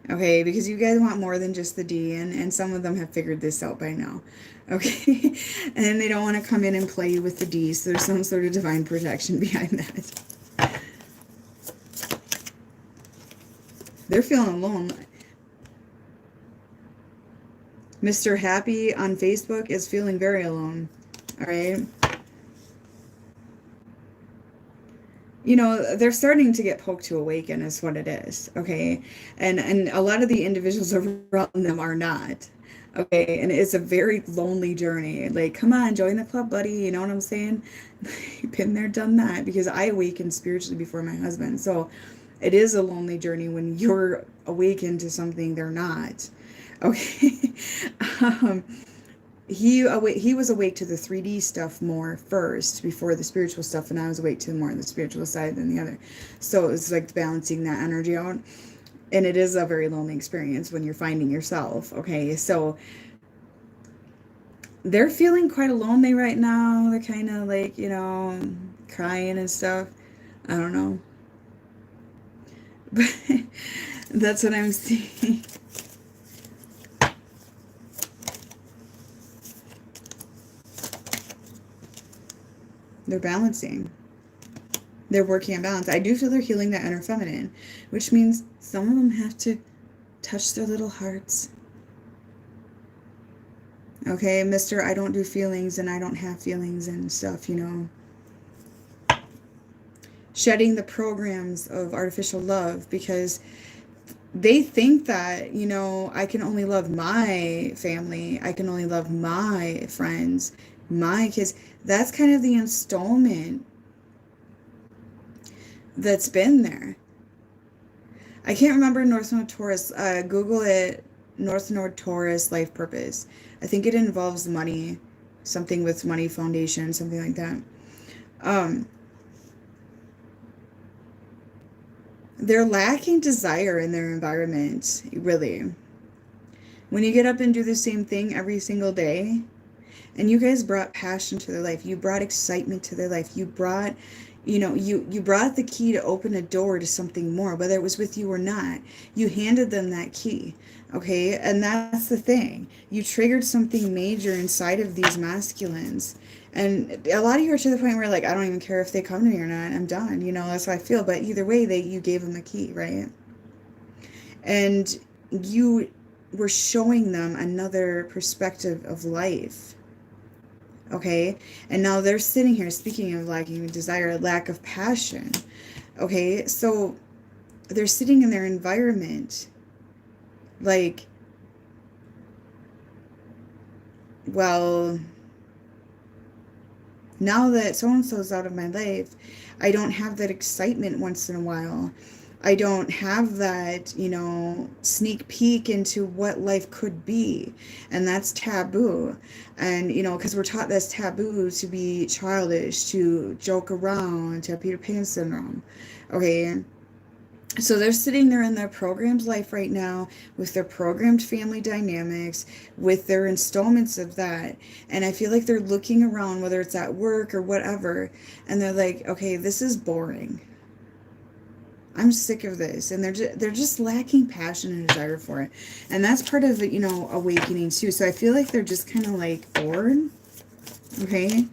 Okay, because you guys want more than just the D, and some of them have figured this out by now. Okay, and they don't want to come in and play you with the D, so there's some sort of divine protection behind that. They're feeling alone. Mr. Happy on Facebook is feeling very alone. All right. You know, they're starting to get poked to awaken is what it is, okay? And a lot of the individuals around them are not, okay? And it's a very lonely journey. Like, come on, join the club, buddy. You know what I'm saying? Been there, done that, because I awakened spiritually before my husband. So it is a lonely journey when you're awakened to something they're not, okay? um, he was awake to the 3D stuff more first before the spiritual stuff, and I was awake to more of the spiritual side than the other. So it was like balancing that energy out, and it is a very lonely experience when you're finding yourself. Okay, so they're feeling quite lonely right now. They're kind of like, you know, crying and stuff. I don't know, but that's what I'm seeing. They're balancing. They're working on balance. I do feel they're healing that inner feminine, which means some of them have to touch their little hearts. Okay, Mr. I don't do feelings and I don't have feelings and stuff, you know. Shedding the programs of artificial love, because they think that, you know, I can only love my family, I can only love my friends, my kids. That's kind of the installment that's been there. I can't remember North Node Taurus. Google it, North Node Taurus life purpose. I think it involves money, something with money foundation, something like that. They're lacking desire in their environment, really. When you get up and do the same thing every single day, and you guys brought passion to their life, you brought excitement to their life, you brought, you know, you brought the key to open a door to something more, whether it was with you or not. You handed them that key, okay? And that's the thing. You triggered something major inside of these masculines. And a lot of you are to the point where, like, I don't even care if they come to me or not. I'm done. You know, that's how I feel. But either way, you gave them the key, right? And you were showing them another perspective of life. Okay, and now they're sitting here, speaking of lacking desire, lack of passion. Okay, so they're sitting in their environment like, well, now that so-and-so's out of my life, I don't have that excitement once in a while. I don't have that, you know, sneak peek into what life could be. And that's taboo. And, you know, because we're taught that's taboo to be childish, to joke around, to have Peter Pan syndrome. Okay. So they're sitting there in their programmed life right now with their programmed family dynamics, with their installments of that. And I feel like they're looking around, whether it's at work or whatever, and they're like, okay, this is boring. I'm sick of this. And they're just lacking passion and desire for it. And that's part of, awakening too. So I feel like they're just kind of like bored. Okay.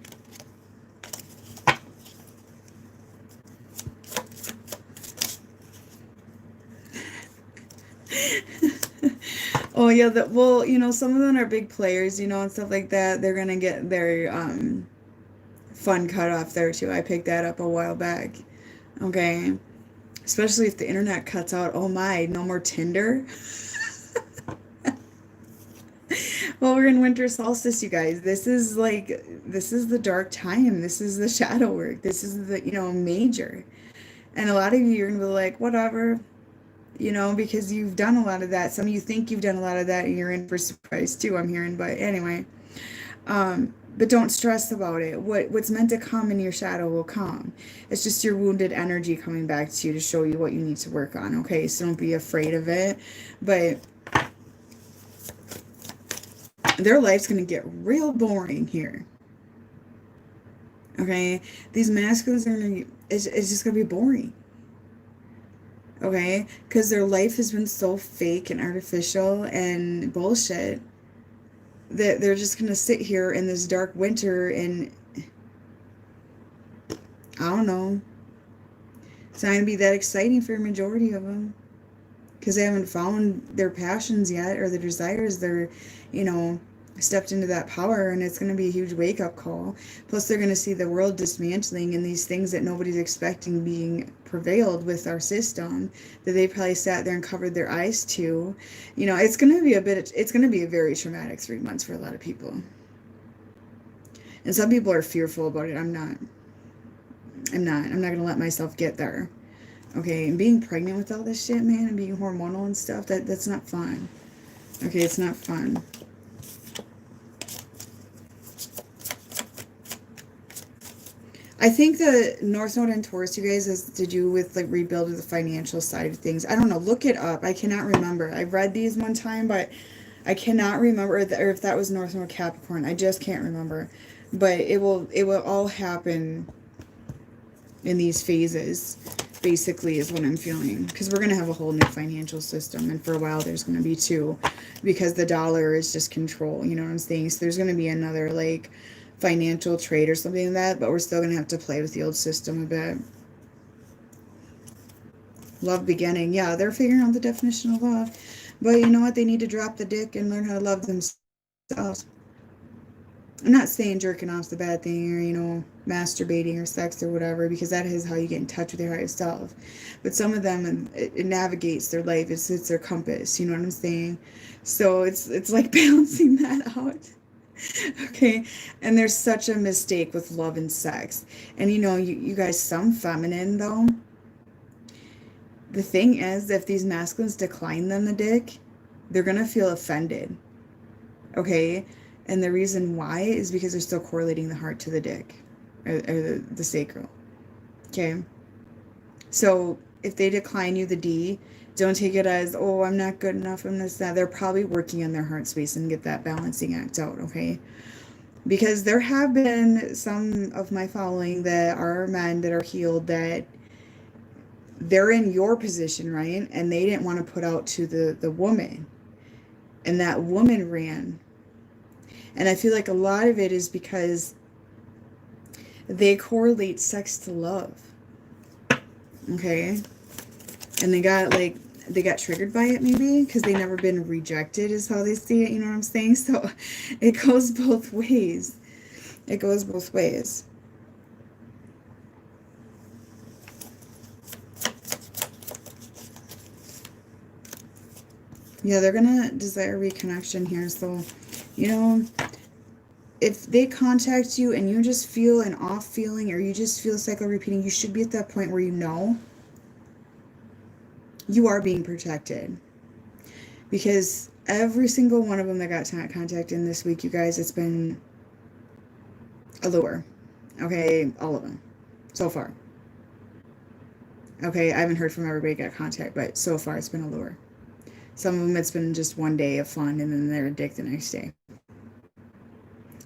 Oh yeah, well, some of them are big players, and stuff like that. They're gonna get their fun cut off there too. I picked that up a while back. Okay. Especially if the internet cuts out. Oh my, no more Tinder. Well, we're in winter solstice, you guys. This is the dark time. This is the shadow work. This is the, major. And a lot of you are gonna be like, whatever, because you've done a lot of that. Some of you think you've done a lot of that and you're in for surprise too, I'm hearing. But anyway, but don't stress about it. What's meant to come in your shadow will come. It's just your wounded energy coming back to you to show you what you need to work on. Okay, so don't be afraid of it. But their life's gonna get real boring here. Okay, these masculines are gonna. It's just gonna be boring. Okay, because their life has been so fake and artificial and bullshit that they're just gonna sit here in this dark winter and I don't know. It's not gonna be that exciting for a majority of them because they haven't found their passions yet or their desires. They're, you know, stepped into that power, and it's going to be a huge wake up call. Plus, they're going to see the world dismantling and these things that nobody's expecting being prevailed with our system that they probably sat there and covered their eyes to. It's going to be it's going to be a very traumatic 3 months for a lot of people. And some people are fearful about it. I'm not going to let myself get there. Okay, and being pregnant with all this shit, man, and being hormonal and stuff, that's not fun. Okay, it's not fun. I think the North Node and Taurus, you guys, has to do with like rebuilding the financial side of things. I don't know. Look it up. I cannot remember. I read these one time, but I cannot remember or if that was North Node Capricorn. I just can't remember. But it will all happen in these phases, basically, is what I'm feeling. Because we're going to have a whole new financial system. And for a while, there's going to be two. Because the dollar is just control. You know what I'm saying? So there's going to be another, like, financial trade or something like that. But we're still going to have to play with the old system a bit. Love beginning. Yeah, they're figuring out the definition of love. But you know what? They need to drop the dick and learn how to love themselves. I'm not saying jerking off's the bad thing or, masturbating or sex or whatever, because that is how you get in touch with your higher self. But some of them, it navigates their life. It's their compass. You know what I'm saying? So it's like balancing that out. Okay. And there's such a mistake with love and sex. And you guys, some feminine though, the thing is, if these masculines decline them the dick, they're going to feel offended. Okay. And the reason why is because they're still correlating the heart to the dick or the sacral. Okay. So if they decline you the D, don't take it as, oh, I'm not good enough in this, that. They're probably working on their heart space and get that balancing act out. Okay. Because there have been some of my following that are men that are healed that they're in your position, right? And they didn't want to put out to the woman. And that woman ran. And I feel like a lot of it is because they correlate sex to love. Okay? And they got triggered by it maybe because they never been rejected is how they see it, you know what I'm saying? So it goes both ways. It goes both ways. Yeah, they're gonna desire reconnection here, so if they contact you and you just feel an off feeling or you just feel cycle repeating, you should be at that point where you are being protected. Because every single one of them that got contacted in this week, you guys, it's been a lure. Okay, all of them so far. Okay, I haven't heard from everybody got contact, but so far it's been a lure. Some of them it's been just one day of fun and then they're addicted the next day.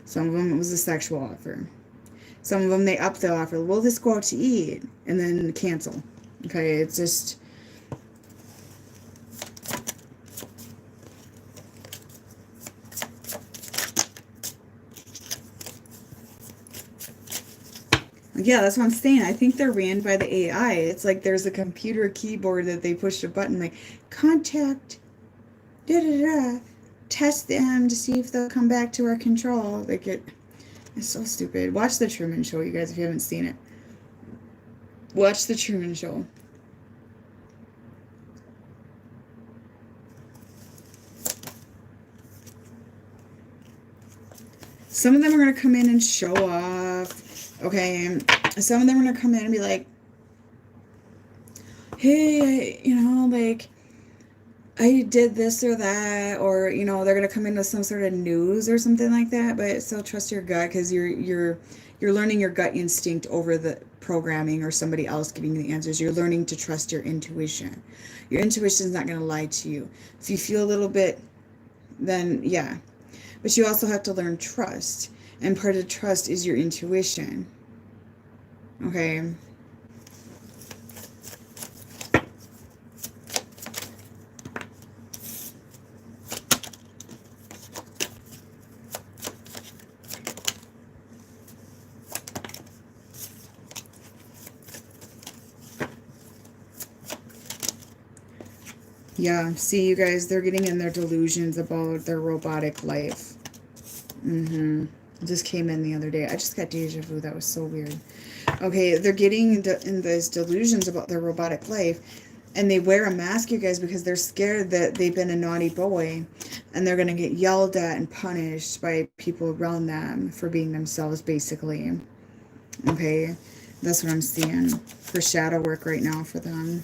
Some of them it was a sexual offer. Some of them they up the offer. We'll just go out to eat and then cancel. Okay, it's just. Yeah, that's what I'm saying. I think they're ran by the AI. It's like there's a computer keyboard that they push a button like contact, da da da, test them to see if they'll come back to our control. Like it's so stupid. Watch the Truman Show, you guys, if you haven't seen it. Watch the Truman Show. Some of them are going to come in and show off. Okay. Some of them are going to come in and be like, hey, like, I did this or that, or they're gonna come in with some sort of news or something like that. But still trust your gut, because you're learning your gut instinct over the programming or somebody else giving you the answers. You're learning to trust your intuition. Your intuition is not gonna lie to you. If you feel a little bit, then yeah. But you also have to learn trust, and part of trust is your intuition. Okay. Yeah, see, you guys, they're getting in their delusions about their robotic life. It just came in the other day. I just got deja vu. That was so weird. Okay, they're getting in those delusions about their robotic life, and they wear a mask, you guys, because they're scared that they've been a naughty boy, and they're going to get yelled at and punished by people around them for being themselves, basically. Okay, that's what I'm seeing for shadow work right now for them.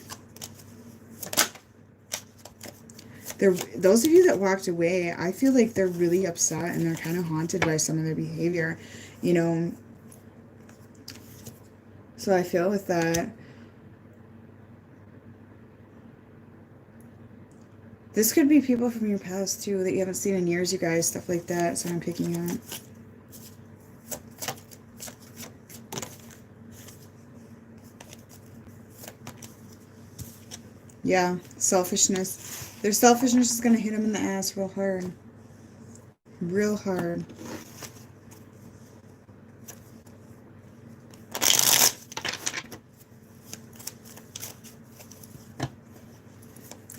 Those of you that walked away, I feel like they're really upset and they're kind of haunted by some of their behavior, So I feel with that. This could be people from your past too that you haven't seen in years, you guys, stuff like that. So I'm picking up. Yeah, selfishness. Their selfishness is going to hit them in the ass real hard. Real hard.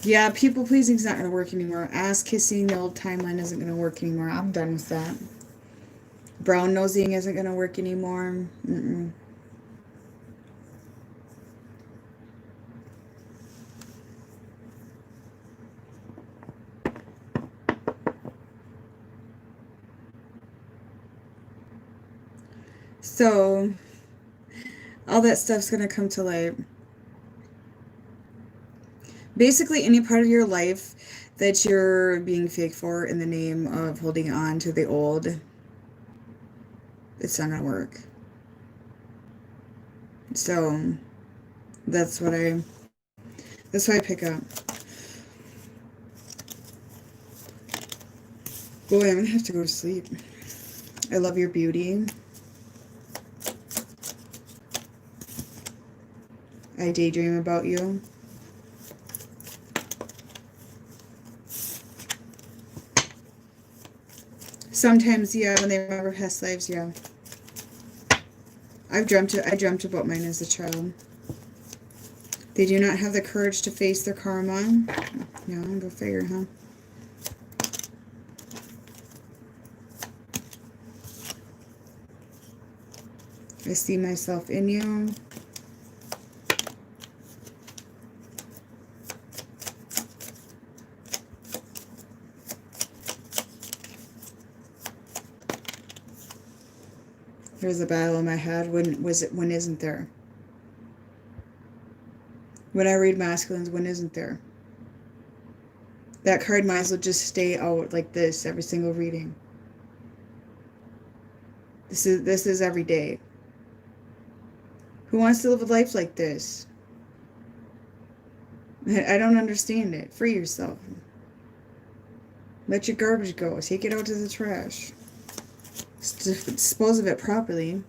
Yeah, people pleasing is not going to work anymore. Ass kissing, the old timeline isn't going to work anymore. I'm done with that. Brown nosing isn't going to work anymore. So, all that stuff's going to come to light. Basically, any part of your life that you're being fake for in the name of holding on to the old, it's not going to work. So, that's what I pick up. Boy, I'm going to have to go to sleep. I love your beauty. I daydream about you. Sometimes, yeah, when they remember past lives, yeah. I dreamt about mine as a child. They do not have the courage to face their karma. Yeah, go figure, huh? I see myself in you. There's a battle in my head. When isn't there? When I read masculines, when isn't there? That card might as well just stay out like this every single reading. This is every day. Who wants to live a life like this? I don't understand it. Free yourself. Let your garbage go. Take it out to the trash. Dispose of it properly.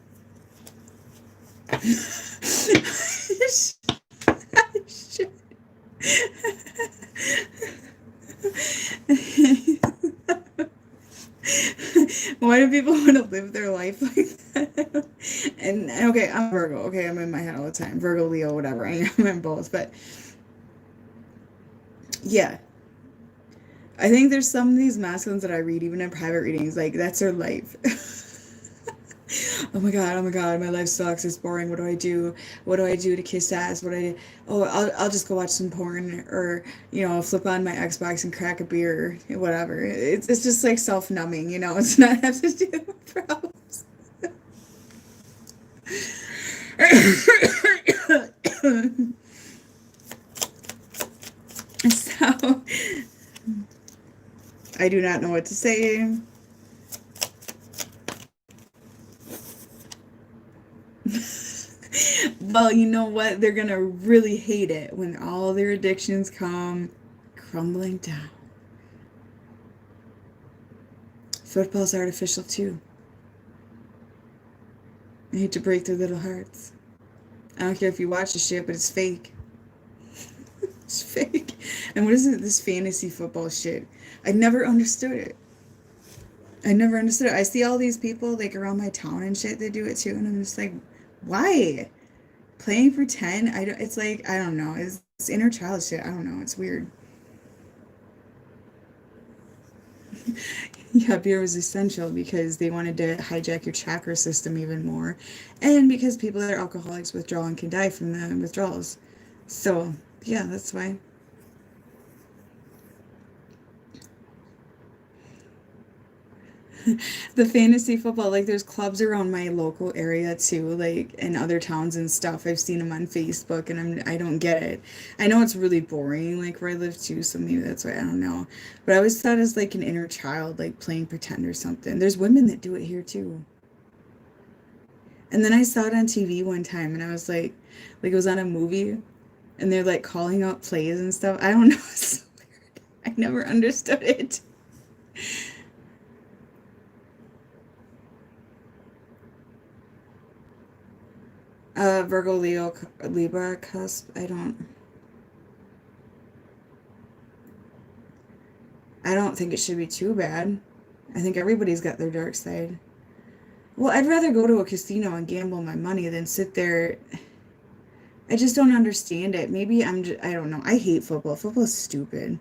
Why do people want to live their life like that? And okay, I'm Virgo. Okay, I'm in my head all the time. Virgo, Leo, whatever. I'm in both. But yeah, I think there's some of these masculines that I read, even in private readings, like that's their life. Oh my god, my life sucks. It's boring. What do I do? What do I do to kiss ass? What do I do? Oh, I'll just go watch some porn, or I'll flip on my Xbox and crack a beer, whatever. It's just like self numbing, It's not have to do with problems. So I do not know what to say. Well, you know what? They're gonna really hate it when all their addictions come crumbling down. Football's artificial too. I hate to break their little hearts. I don't care if you watch the shit, but it's fake. It's fake. And what is it? This fantasy football shit. I never understood it. I never understood it. I see all these people like around my town and shit that do it too, and I'm just like, why? Playing pretend? I don't. It's like I don't know. It's inner child shit. I don't know. It's weird. Yeah, beer was essential because they wanted to hijack your chakra system even more, and because people that are alcoholics withdraw and can die from the withdrawals. So yeah, that's why. The fantasy football, like there's clubs around my local area too, like in other towns and stuff. I've seen them on Facebook, and I don't get it. I know it's really boring, like where I live too, so maybe that's why I don't know. But I always thought it was like an inner child, like playing pretend or something. There's women that do it here too. And then I saw it on TV one time, and I was like it was on a movie, and they're like calling out plays and stuff. I don't know. It's so weird. I never understood it. Virgo, Leo, Libra, cusp. I don't think it should be too bad. I think everybody's got their dark side. Well, I'd rather go to a casino and gamble my money than sit there. I just don't understand it. Maybe I don't know. I hate football. Football's stupid.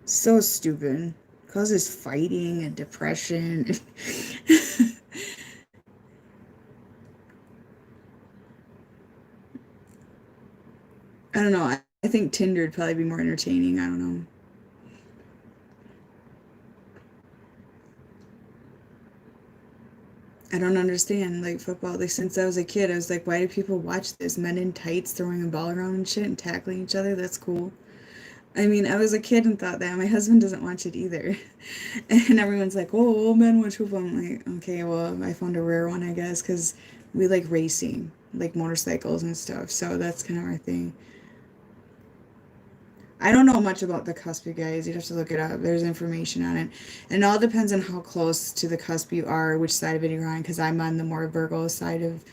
So stupid. Causes fighting and depression. I don't know. I think Tinder would probably be more entertaining. I don't know. I don't understand like football. Like since I was a kid, I was like, why do people watch this? Men in tights throwing a ball around and shit and tackling each other. That's cool. I mean, I was a kid and thought that. My husband doesn't watch it either. And everyone's like, oh, old men watch football. I'm like, okay, well, I found a rare one, I guess, because we like racing, like motorcycles and stuff. So that's kind of our thing. I don't know much about the cusp, you guys. You'd have to look it up. There's information on it. And it all depends on how close to the cusp you are, which side of it you're on, because I'm on the more Virgo side of,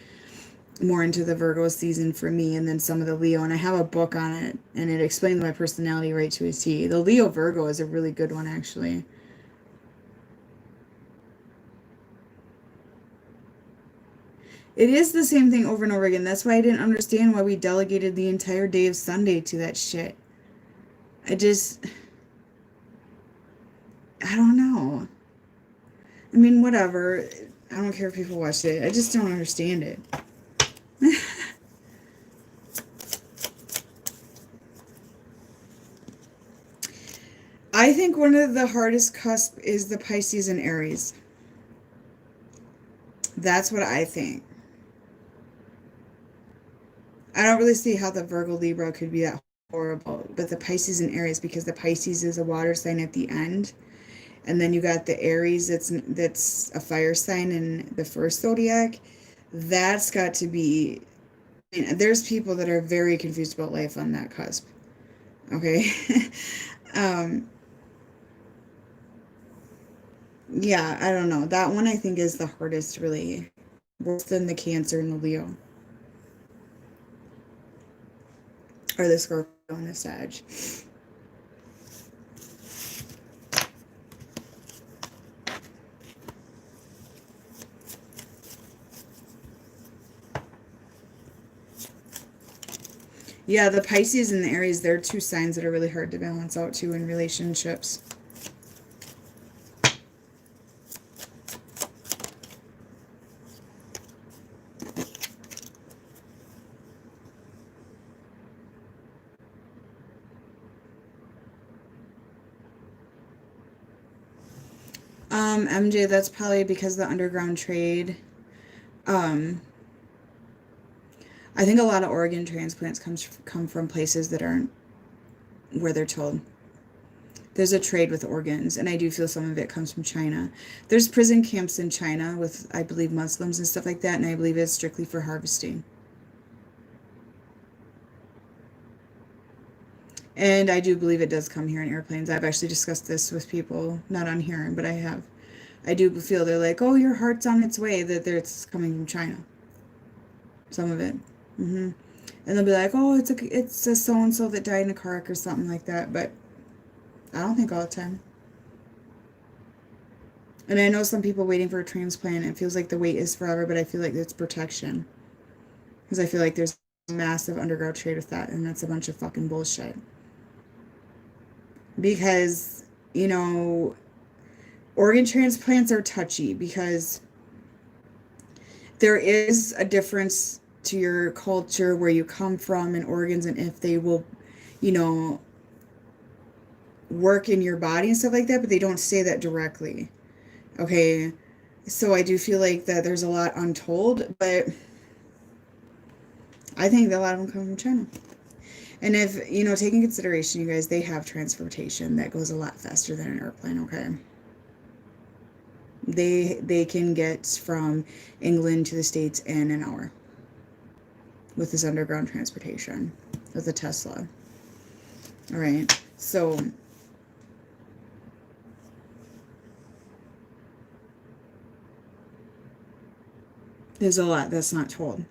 more into the Virgo season for me, and then some of the Leo. And I have a book on it, and it explains my personality right to a T. The Leo Virgo is a really good one, actually. It is the same thing over and over again. That's why I didn't understand why we delegated the entire day of Sunday to that shit. I just, I don't know. I mean, whatever. I don't care if people watch it. I just don't understand it. I think one of the hardest cusp is the Pisces and Aries. That's what I think. I don't really see how the Virgo Libra could be that horrible, but the Pisces and Aries, because the Pisces is a water sign at the end, and then you got the Aries that's a fire sign in the first zodiac. That's got to be. I mean, there's people that are very confused about life on that cusp. Okay. um, yeah, I don't know. That one I think is the hardest, really. Worse than the Cancer and the Leo. Or the Scorpio and the Sag. Yeah, the Pisces and the Aries, they're two signs that are really hard to balance out too in relationships. MJ, that's probably because of the underground trade. Um, I think a lot of organ transplants come from places that aren't where they're told. There's a trade with organs, and I do feel some of it comes from China. There's prison camps in China with, I believe, Muslims and stuff like that, and I believe it's strictly for harvesting. And I do believe it does come here in airplanes. I've actually discussed this with people, not on here, but I have. I do feel they're like, oh, your heart's on its way, that it's coming from China. Some of it. And they'll be like, oh, it's a so-and-so that died in a car wreck or something like that, but I don't think all the time. And I know some people waiting for a transplant, it feels like the wait is forever, but I feel like it's protection. Because I feel like there's a massive underground trade with that, and that's a bunch of fucking bullshit. Because, you know, organ transplants are touchy because there is a difference to your culture, where you come from, and organs, and if they will, you know, work in your body and stuff like that, but they don't say that directly. Okay, so I do feel like that there's a lot untold, but I think that a lot of them come from China. And if, you know, take in consideration, you guys, they have transportation that goes a lot faster than an airplane, okay? They can get from England to the States in an hour with this underground transportation, with a Tesla. All right, so there's a lot that's not told.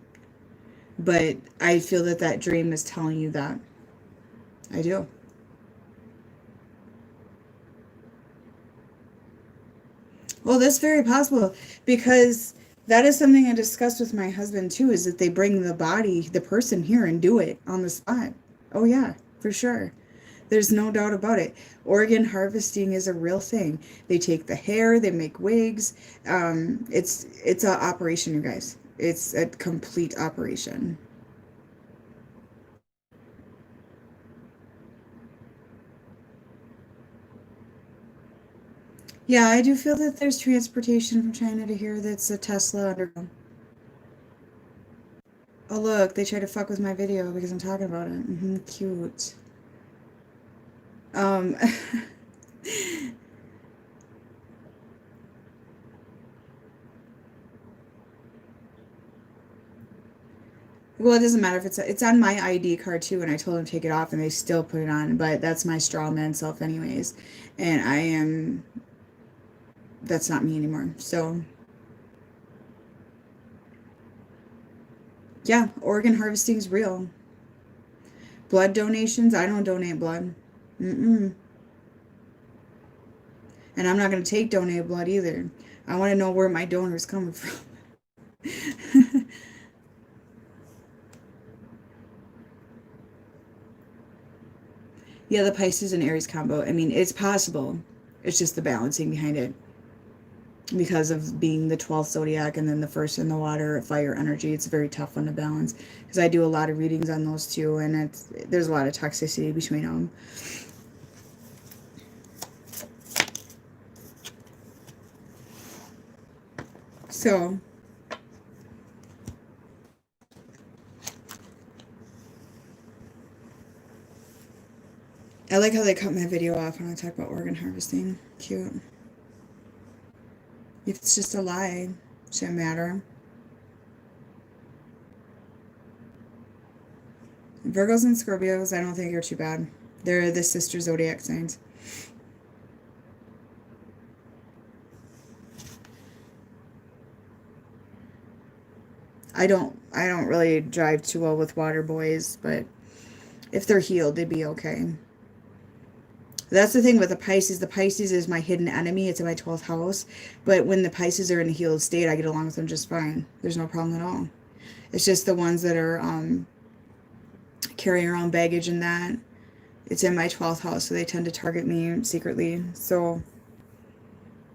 But I feel that that dream is telling you that. I do. Well, that's very possible because that is something I discussed with my husband too, is that they bring the body, the person here and do it on the spot. Oh, yeah, for sure. There's no doubt about it. Organ harvesting is a real thing. They take the hair, they make wigs. It's a operation, you guys. It's a complete operation. Yeah, I do feel that there's transportation from China to here that's a Tesla underground. Oh, look, they tried to fuck with my video because I'm talking about it. Cute. Um, well, it doesn't matter if it's on my ID card too, and I told them to take it off, and they still put it on. But that's my straw man self, anyways, and I am. That's not me anymore. So yeah, organ harvesting is real. Blood donations, I don't donate blood. Mm-mm. And I'm not going to take donated blood either. I want to know where my donor's coming from. Yeah, the Pisces and Aries combo. I mean, it's possible. It's just the balancing behind it. Because of being the 12th zodiac and then the first in the water, fire energy, it's a very tough one to balance. Because I do a lot of readings on those two, and there's a lot of toxicity between them. So, I like how they cut my video off when I talk about organ harvesting. Cute. If it's just a lie, shouldn't matter. Virgos and Scorpios, I don't think are too bad. They're the sister zodiac signs. I don't really drive too well with water boys, but if they're healed, they'd be okay. That's the thing with the Pisces. The Pisces is my hidden enemy. It's in my 12th house. But when the Pisces are in a healed state, I get along with them just fine. There's no problem at all. It's just the ones that are carrying around baggage and that. It's in my 12th house, so they tend to target me secretly. So,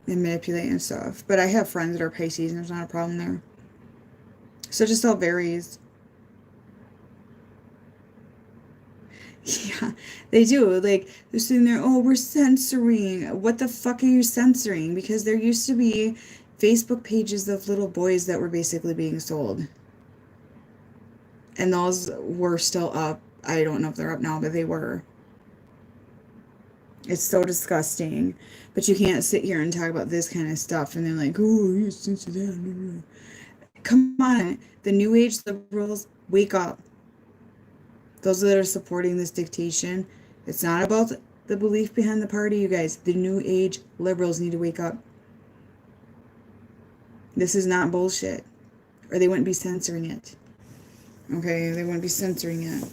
and manipulate and stuff. But I have friends that are Pisces, and there's not a problem there. So it just all varies. Yeah, they do. Like, they're sitting there, oh, we're censoring. What the fuck are you censoring? Because there used to be Facebook pages of little boys that were basically being sold. And those were still up. I don't know if they're up now, but they were. It's so disgusting. But you can't sit here and talk about this kind of stuff and they're like, oh, you censor that. Come on. The New Age liberals, wake up. Those that are supporting this dictation, it's not about the belief behind the party, you guys. The New Age liberals need to wake up. This is not bullshit. Or they wouldn't be censoring it. Okay, they wouldn't be censoring it.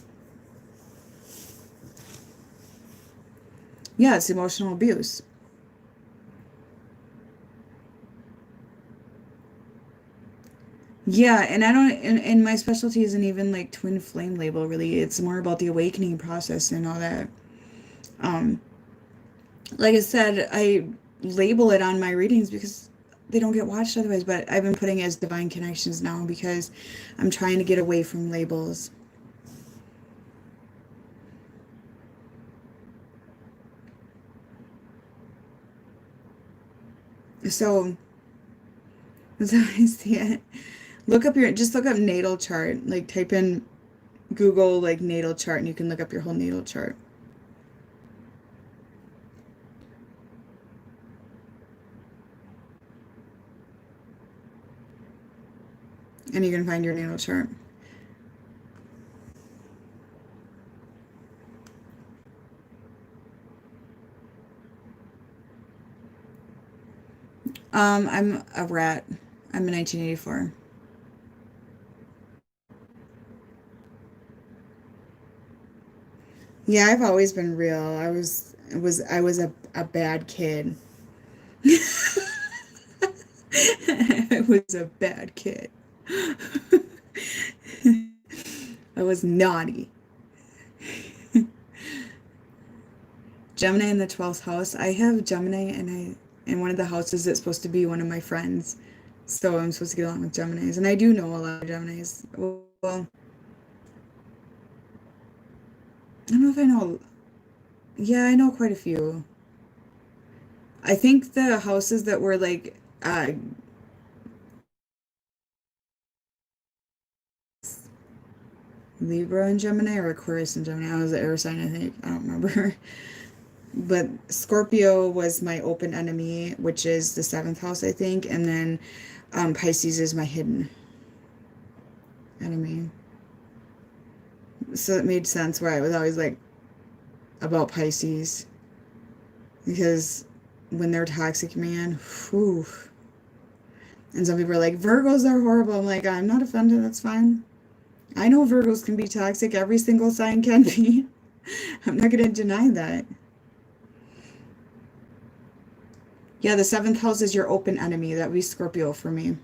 Yeah, it's emotional abuse. Yeah, and I don't, and my specialty isn't even like twin flame label, really. It's more about the awakening process and all that. Um, like I said, I label it on my readings because they don't get watched otherwise, but I've been putting it as divine connections now because I'm trying to get away from labels. So, that's how I see it. Just look up natal chart. Like type in Google like natal chart and you can look up your whole natal chart. And you can find your natal chart. I'm a rat. I'm a 1984. Yeah, I've always been real. I was a bad kid. I was a bad kid. I was naughty. Gemini in the 12th house. I have Gemini and in one of the houses that's supposed to be one of my friends. So I'm supposed to get along with Geminis. And I do know a lot of Geminis. Well, I don't know if I know. Yeah, I know quite a few. I think the houses that were like Libra and Gemini or Aquarius and Gemini. I was the air sign, I think. I don't remember. But Scorpio was my open enemy, which is the 7th house, I think. And then Pisces is my hidden enemy. So it made sense why I was always like about Pisces. Because when they're toxic, man, whew. And some people are like, Virgos are horrible. I'm like, I'm not offended. That's fine. I know Virgos can be toxic. Every single sign can be. I'm not going to deny that. Yeah, the 7th house is your open enemy. That would be Scorpio for me.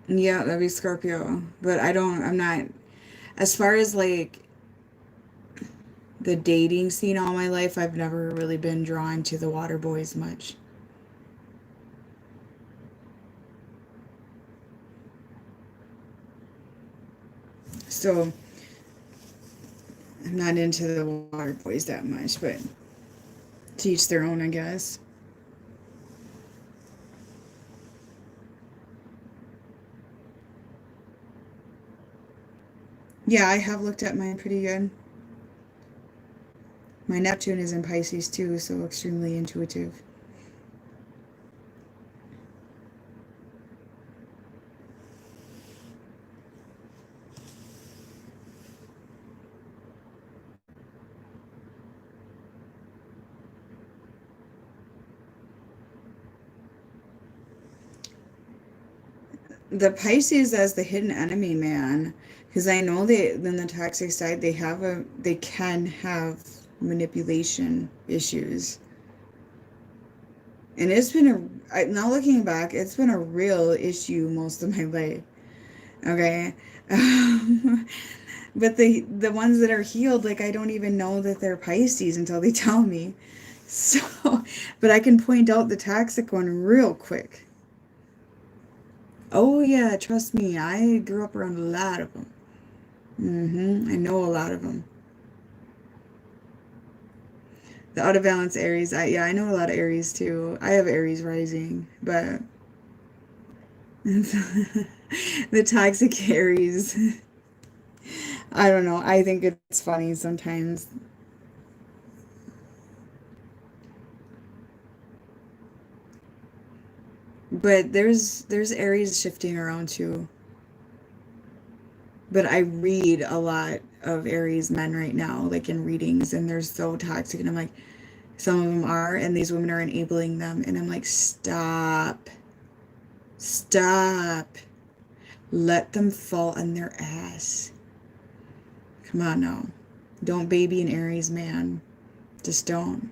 Yeah, that'd be Scorpio. But I'm not, as far as like the dating scene all my life, I've never really been drawn to the water boys much. So I'm not into the water boys that much, but to each their own, I guess. Yeah, I have looked at mine pretty good. My Neptune is in Pisces too, so extremely intuitive. The Pisces as the hidden enemy, man. Because I know they, in the toxic side, they can have manipulation issues. And it's been now looking back, it's been a real issue most of my life. Okay. But the ones that are healed, like I don't even know that they're Pisces until they tell me. So, but I can point out the toxic one real quick. Oh yeah, trust me, I grew up around a lot of them. I know a lot of them. The out of balance Aries, yeah, I know a lot of Aries too. I have Aries rising, but the toxic Aries, I don't know. I think it's funny sometimes. But there's Aries shifting around too. But I read a lot of Aries men right now, like in readings, and they're so toxic. And I'm like, some of them are, and these women are enabling them. And I'm like, stop. Stop. Let them fall on their ass. Come on now. Don't baby an Aries man. Just don't.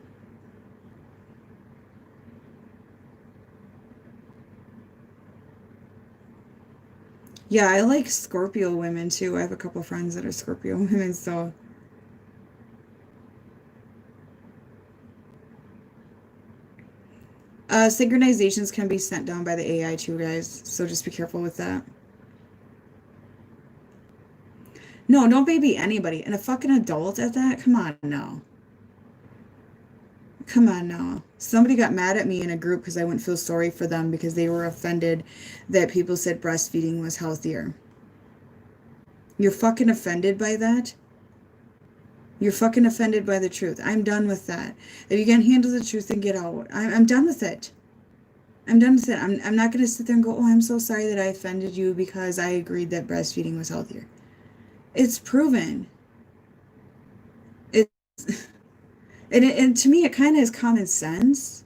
Yeah, I like Scorpio women too. I have a couple friends that are Scorpio women, so synchronizations can be sent down by the AI too, guys. So just be careful with that. No, don't baby anybody. And a fucking adult at that? Come on now. Come on now. Somebody got mad at me in a group because I wouldn't feel sorry for them because they were offended that people said breastfeeding was healthier. You're fucking offended by that? You're fucking offended by the truth. I'm done with that. If you can't handle the truth, then get out. I'm done with it. I'm done with it. I'm not going to sit there and go, oh, I'm so sorry that I offended you because I agreed that breastfeeding was healthier. It's proven. It's, and to me, it kind of is common sense,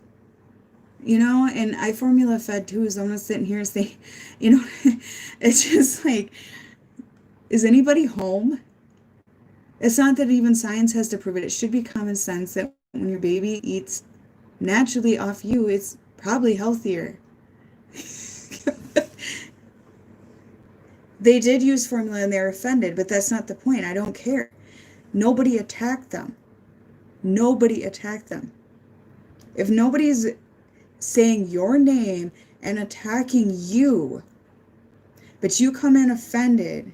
you know, and I formula fed too, so I'm not sitting here saying, you know, it's just like, is anybody home? It's not that even science has to prove it. It should be common sense that when your baby eats naturally off you, it's probably healthier. They did use formula and they're offended, but that's not the point. I don't care. Nobody attacked them. Nobody attacked them. If nobody's saying your name and attacking you, but you come in offended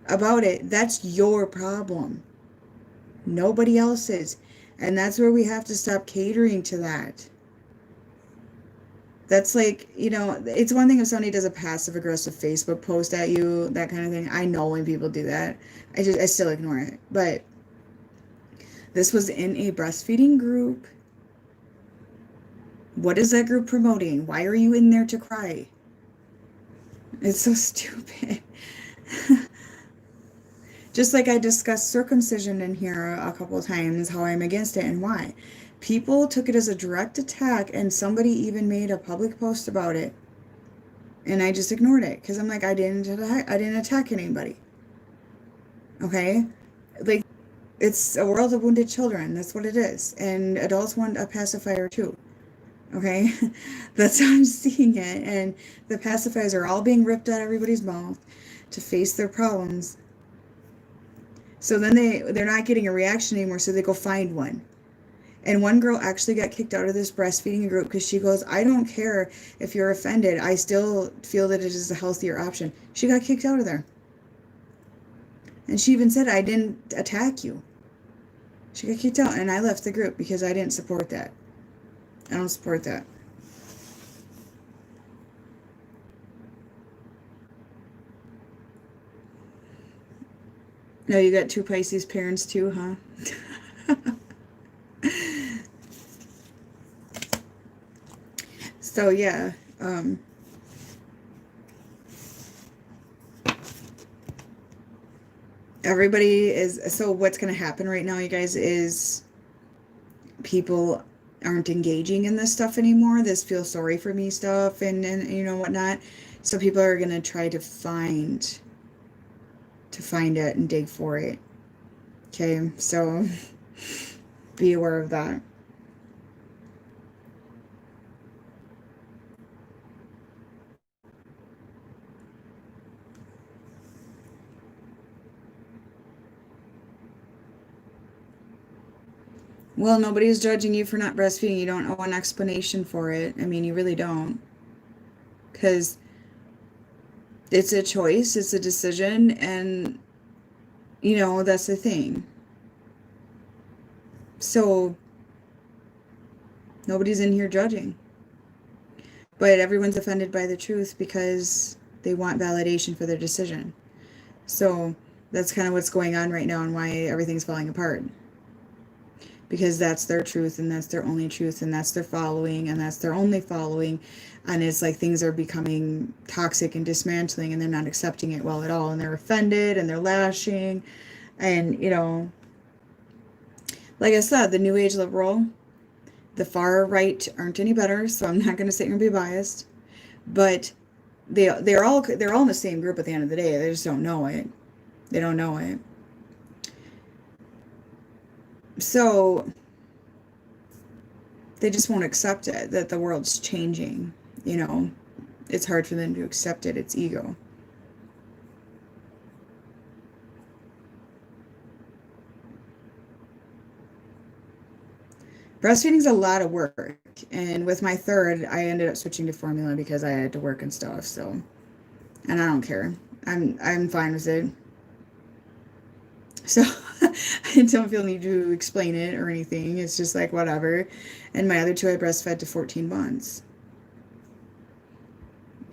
about it, that's your problem. Nobody else's. And that's where we have to stop catering to that. That's like, you know, it's one thing if somebody does a passive aggressive Facebook post at you, that kind of thing. I know when people do that. I still ignore it. But this was in a breastfeeding group. What is that group promoting? Why are you in there to cry? It's so stupid. Just like I discussed circumcision in here a couple of times, how I'm against it and why. People took it as a direct attack, and somebody even made a public post about it. And I just ignored it because I'm like, I didn't attack anybody. Okay? Like, it's a world of wounded children. That's what it is. And adults want a pacifier too. Okay? That's how I'm seeing it. And the pacifiers are all being ripped out of everybody's mouth to face their problems. So then they're not getting a reaction anymore, so they go find one. And one girl actually got kicked out of this breastfeeding group because she goes, I don't care if you're offended. I still feel that it is a healthier option. She got kicked out of there. And she even said, I didn't attack you. She got kicked out, and I left the group because I didn't support that. I don't support that. No, you got two Pisces parents too, huh? So yeah, everybody is, so what's going to happen right now, you guys, is people aren't engaging in this stuff anymore, this feel sorry for me stuff and whatnot. So people are going to try to find it and dig for it. Okay, so be aware of that. Well, nobody's judging you for not breastfeeding. You don't owe an explanation for it. I mean, you really don't. Because it's a choice, it's a decision, and, that's the thing. So, nobody's in here judging. But everyone's offended by the truth because they want validation for their decision. So, that's kind of what's going on right now and why everything's falling apart. Because that's their truth and that's their only truth and that's their following and that's their only following, and it's like things are becoming toxic and dismantling and they're not accepting it well at all, and they're offended and they're lashing. And like I said, the new age liberal, the far right aren't any better, so I'm not going to sit here and be biased, but they're all in the same group at the end of the day. They just don't know it. They don't know it. So they just won't accept it, that the world's changing. It's hard for them to accept it. It's ego. Breastfeeding's a lot of work, and with my third, I ended up switching to formula because I had to work and stuff. So, and I don't care. I'm fine with it. So I don't feel need to explain it or anything. It's just like whatever. And my other two I breastfed to 14 months.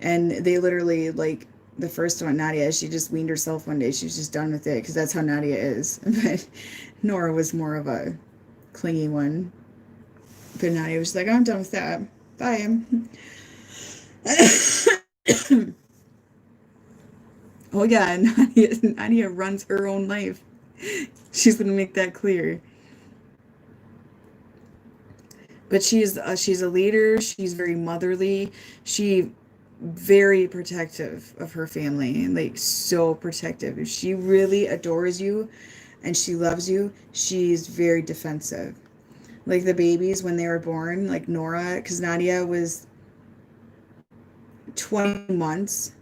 And they literally, like, the first one, Nadia, she just weaned herself one day. She was just done with it because that's how Nadia is. But Nora was more of a clingy one. But Nadia was like, I'm done with that. Bye. Oh yeah, Nadia runs her own life. She's going to make that clear. But she's a leader. She's very motherly. She very protective of her family, like so protective. If she really adores you and she loves you, she's very defensive. Like the babies when they were born, like Nora, because Nadia was 20 months,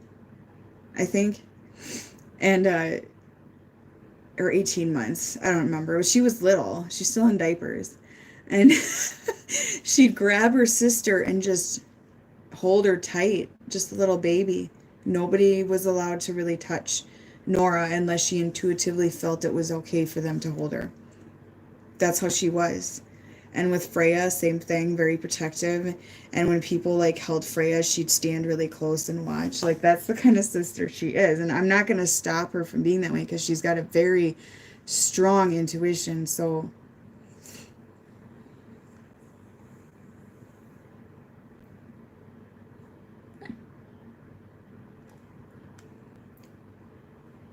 I think, and or 18 months. I don't remember. She was little. She's still in diapers. And she'd grab her sister and just hold her tight, just a little baby. Nobody was allowed to really touch Nora unless she intuitively felt it was okay for them to hold her. That's how she was. And with Freya, same thing, very protective. And when people like held Freya, she'd stand really close and watch. Like that's the kind of sister she is. And I'm not going to stop her from being that way because she's got a very strong intuition. So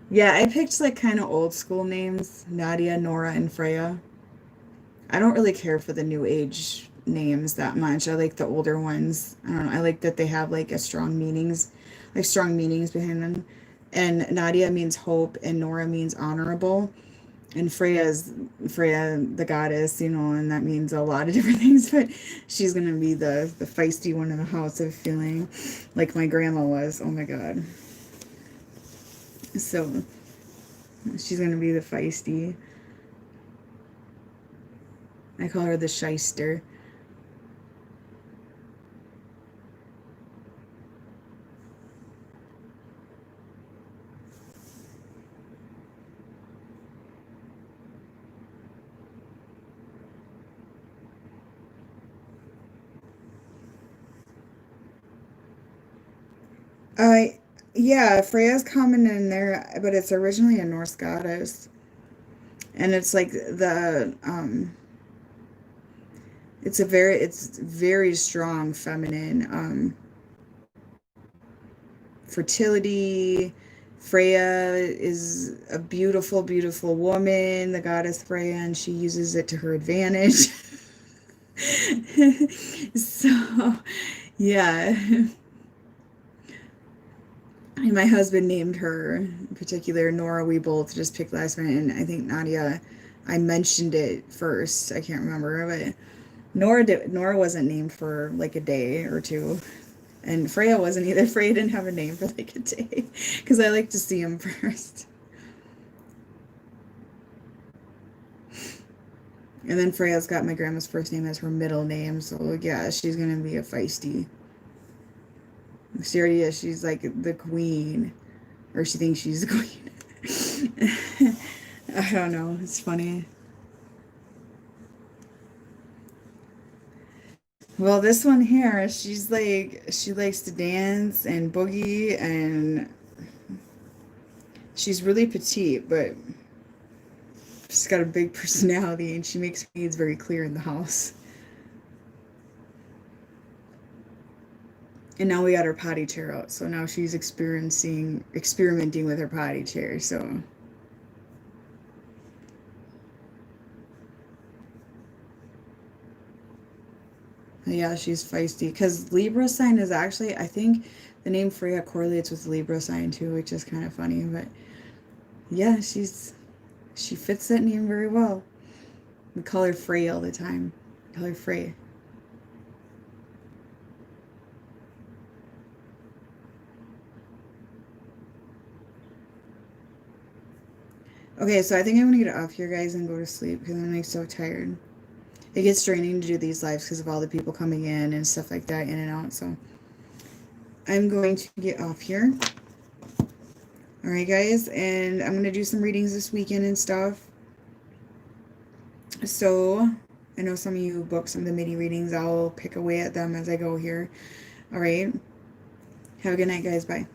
yeah, I picked like kind of old school names, Nadia, Nora, and Freya. I don't really care for the new age names that much. I like the older ones. I don't know. I like that they have like strong meanings behind them. And Nadia means hope, and Nora means honorable. And Freya, the goddess, and that means a lot of different things. But she's gonna be the feisty one in the house, of feeling like my grandma was. Oh my god. So she's gonna be the feisty. I call her the shyster. Uh, yeah, Freya's common in there, but it's originally a Norse goddess, and it's like it's very strong feminine fertility. Freya is a beautiful woman, the goddess Freya, and she uses it to her advantage. So, yeah. And my husband named her in particular Nora. We both just picked last minute, and I think Nadia, I mentioned it first. I can't remember, but Nora wasn't named for like a day or two, and Freya wasn't either. Freya didn't have a name for like a day because I like to see him first. And then Freya's got my grandma's first name as her middle name, so yeah, she's gonna be a feisty. She already is. She's like the queen, or she thinks she's the queen. I don't know. It's funny. Well, this one here, she's like, she likes to dance and boogie, and she's really petite, but she's got a big personality, and she makes her needs very clear in the house. And now we got her potty chair out, so now she's experimenting with her potty chair. So yeah, she's feisty. Because Libra sign is actually, I think the name Freya correlates with Libra sign too, which is kind of funny. But yeah, she fits that name very well. We call her Frey all the time. We call her Frey. Okay, so I think I'm gonna get off here, guys, and go to sleep because I'm like so tired. It gets draining to do these lives because of all the people coming in and stuff like that, in and out. So I'm going to get off here. All right, guys, and I'm gonna do some readings this weekend and stuff. So I know some of you booked some of the mini readings. I'll pick away at them as I go here. All right. Have a good night, guys. Bye.